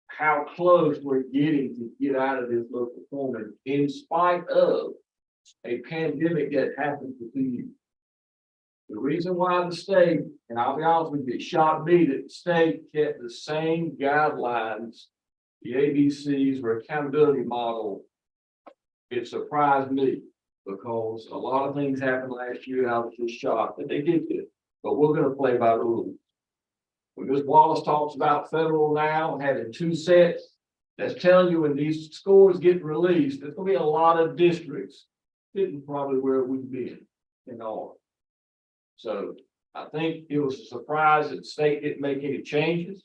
how close we're getting to get out of this low performance in spite of a pandemic that happened for 2 years. The reason why the state, and I'll be honest with you, it shocked me that the state kept the same guidelines, the ABCs or accountability model. It surprised me because a lot of things happened last year and I was just shocked that they did this. But we're going to play by the rules. When Ms. Wallace talks about federal now having 2 sets, that's telling you when these scores get released, there's going to be a lot of districts sitting probably where we've been in all. So I think it was a surprise that the state didn't make any changes.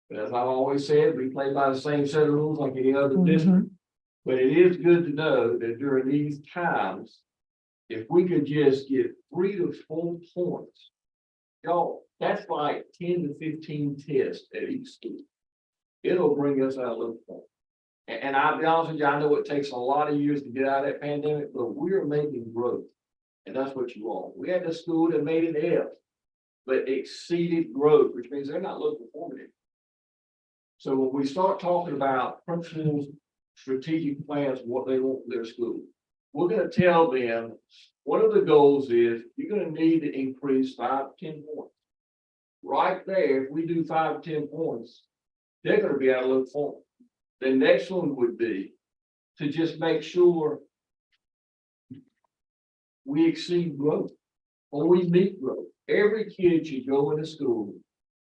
But as I've always said, we play by the same set of rules like any other district. But it is good to know that during these times, if we could just get 3 to 4 points, y'all, that's like 10 to 15 tests at each school. It'll bring us out a little point. And I'll be honest with you, I know it takes a lot of years to get out of that pandemic, but we're making growth. And that's what you want. We had a school that made an F, but exceeded growth, which means they're not low performing. So when we start talking about principals, strategic plans, what they want for their school, we're gonna tell them, one of the goals is, you're gonna need to increase 5 to 10 points. Right there, if we do 5 to 10 points, they're gonna be out of low form. The next one would be to just make sure we exceed growth or we meet growth. Every kid should go into school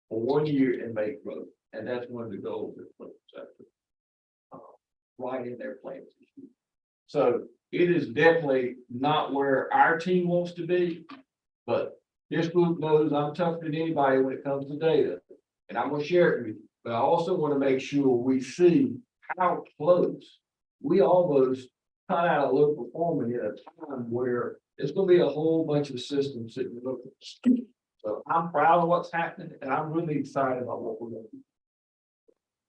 for 1 year and make growth. And that's one of the goals of the sector. Right in their plans. So it is definitely not where our team wants to be, but this group knows I'm tougher than anybody when it comes to data. And I'm gonna share it with you, but I also want to make sure we see how close we almost cut out a low performing at a time where it's gonna be a whole bunch of systems sitting looking. So I'm proud of what's happening and I'm really excited about what we're gonna do.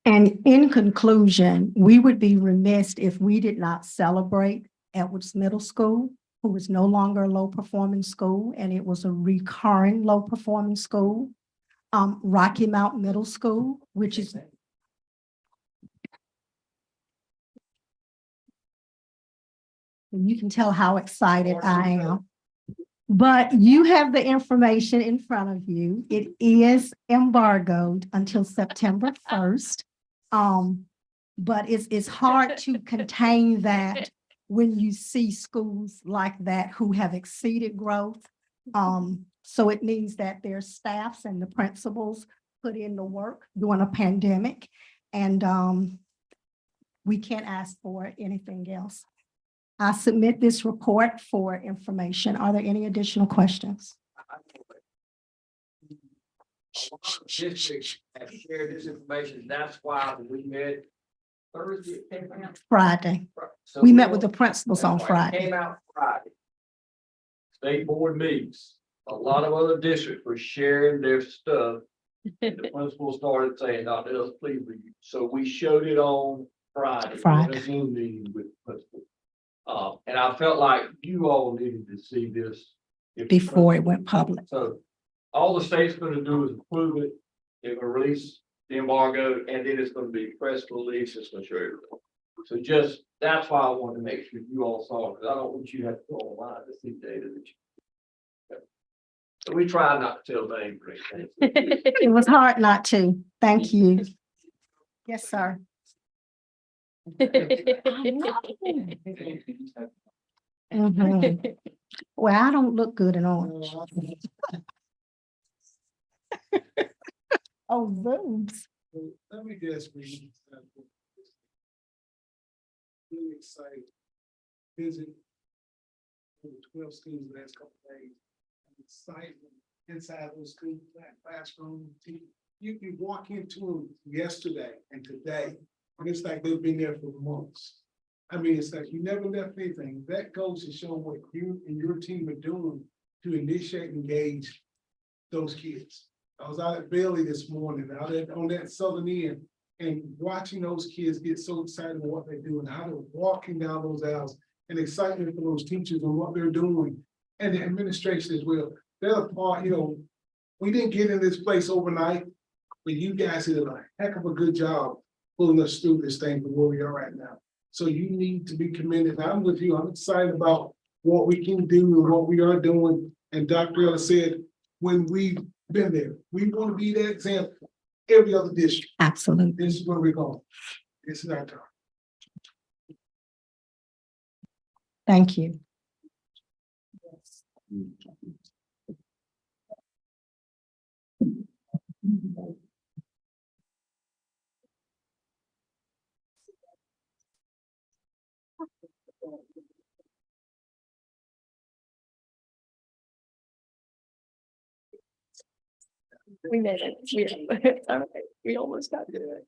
And in conclusion, we would be remiss if we did not celebrate Edwards Middle School, who was no longer a low-performing school, and it was a recurring low-performing school. Rocky Mount Middle School, which is you can tell how excited I am. But you have the information in front of you. It is embargoed until September 1st. But it's hard to contain that when you see schools like that who have exceeded growth. So it means that their staffs and the principals put in the work during a pandemic. And we can't ask for anything else. I submit this report for information. Are there any additional questions? Districts have shared this information. That's why we met Thursday. It came out. Friday. So We met with the principals on that's why it Friday. Came out Friday. State board meetings. A lot of other districts were sharing their stuff. And the principal started saying, Dr. Ellis, please review. So we showed it on Friday. In a Zoom meeting with the principal. And I felt like you all needed to see this. Before it went public. So all the state's gonna do is approve it, it will release the embargo, and then it's gonna be press release, it's gonna show everything. So just, that's why I wanted to make sure you all saw it, because I don't want you to have to go online to see data that you. So we try not to tell names or anything. It was hard not to. Thank you. Yes, sir. Mhm. Well, I don't look good in orange. Oh, boobs. Let me just read. Really excited. Visit 12 schools the last couple of days. I'm excited inside those schools, that classroom. You can walk into them yesterday and today, and it's like they've been there for months. I mean, it's like you never left anything. That goes to show what you and your team are doing to initiate and engage those kids. I was out at Bailey this morning, on that southern end, and watching those kids get so excited about what they're doing, how they're walking down those aisles, and excitement for those teachers and what they're doing, and the administration as well. They're a part, we didn't get in this place overnight, but you guys did a heck of a good job pulling us through this thing to where we are right now. So you need to be commended. I'm with you. I'm excited about what we can do and what we are doing. And Dr. Ellis said, when we've been there, we want to be that example. Every other district. Absolutely. This is where we're going. This is our time. Thank you. We made it. It's all right. We almost got to it.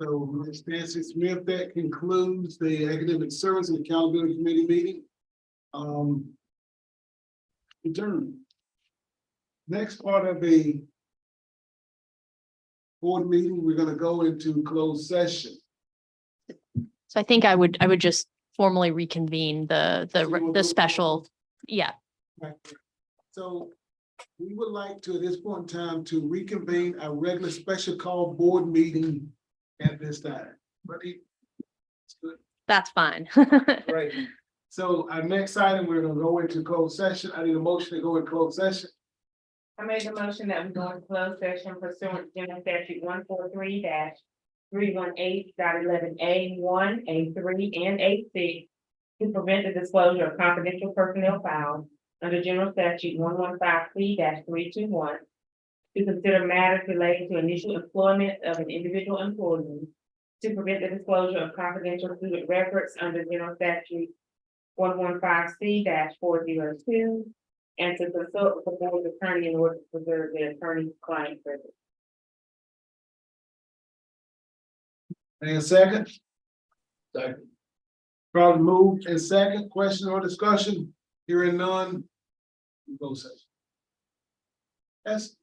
So, Ms. Nancy Smith, that concludes the Academic Service and Accountability Committee meeting. Adjourned. Next part of the board meeting, we're gonna go into closed session. So I think I would just formally reconvene the special, yeah. Right. So we would like to, at this point in time, to reconvene our regular special call board meeting at this time. Ready? It's good. That's fine. Great. So our next item, we're gonna go into closed session. I need a motion to go in closed session. I made the motion that we go into closed session pursuant to General Statute 143-318.11A 1, A3, and A6 to prevent the disclosure of confidential personnel files under General Statute 115C-321 to consider matters related to initial employment of an individual employee, to prevent the disclosure of confidential student records under General Statute 115C-402, and to consult with the board's attorney in order to preserve the attorney-client privilege. And a second? Second. Probably moved and second. Question or discussion? Hearing none. Closed session. Yes.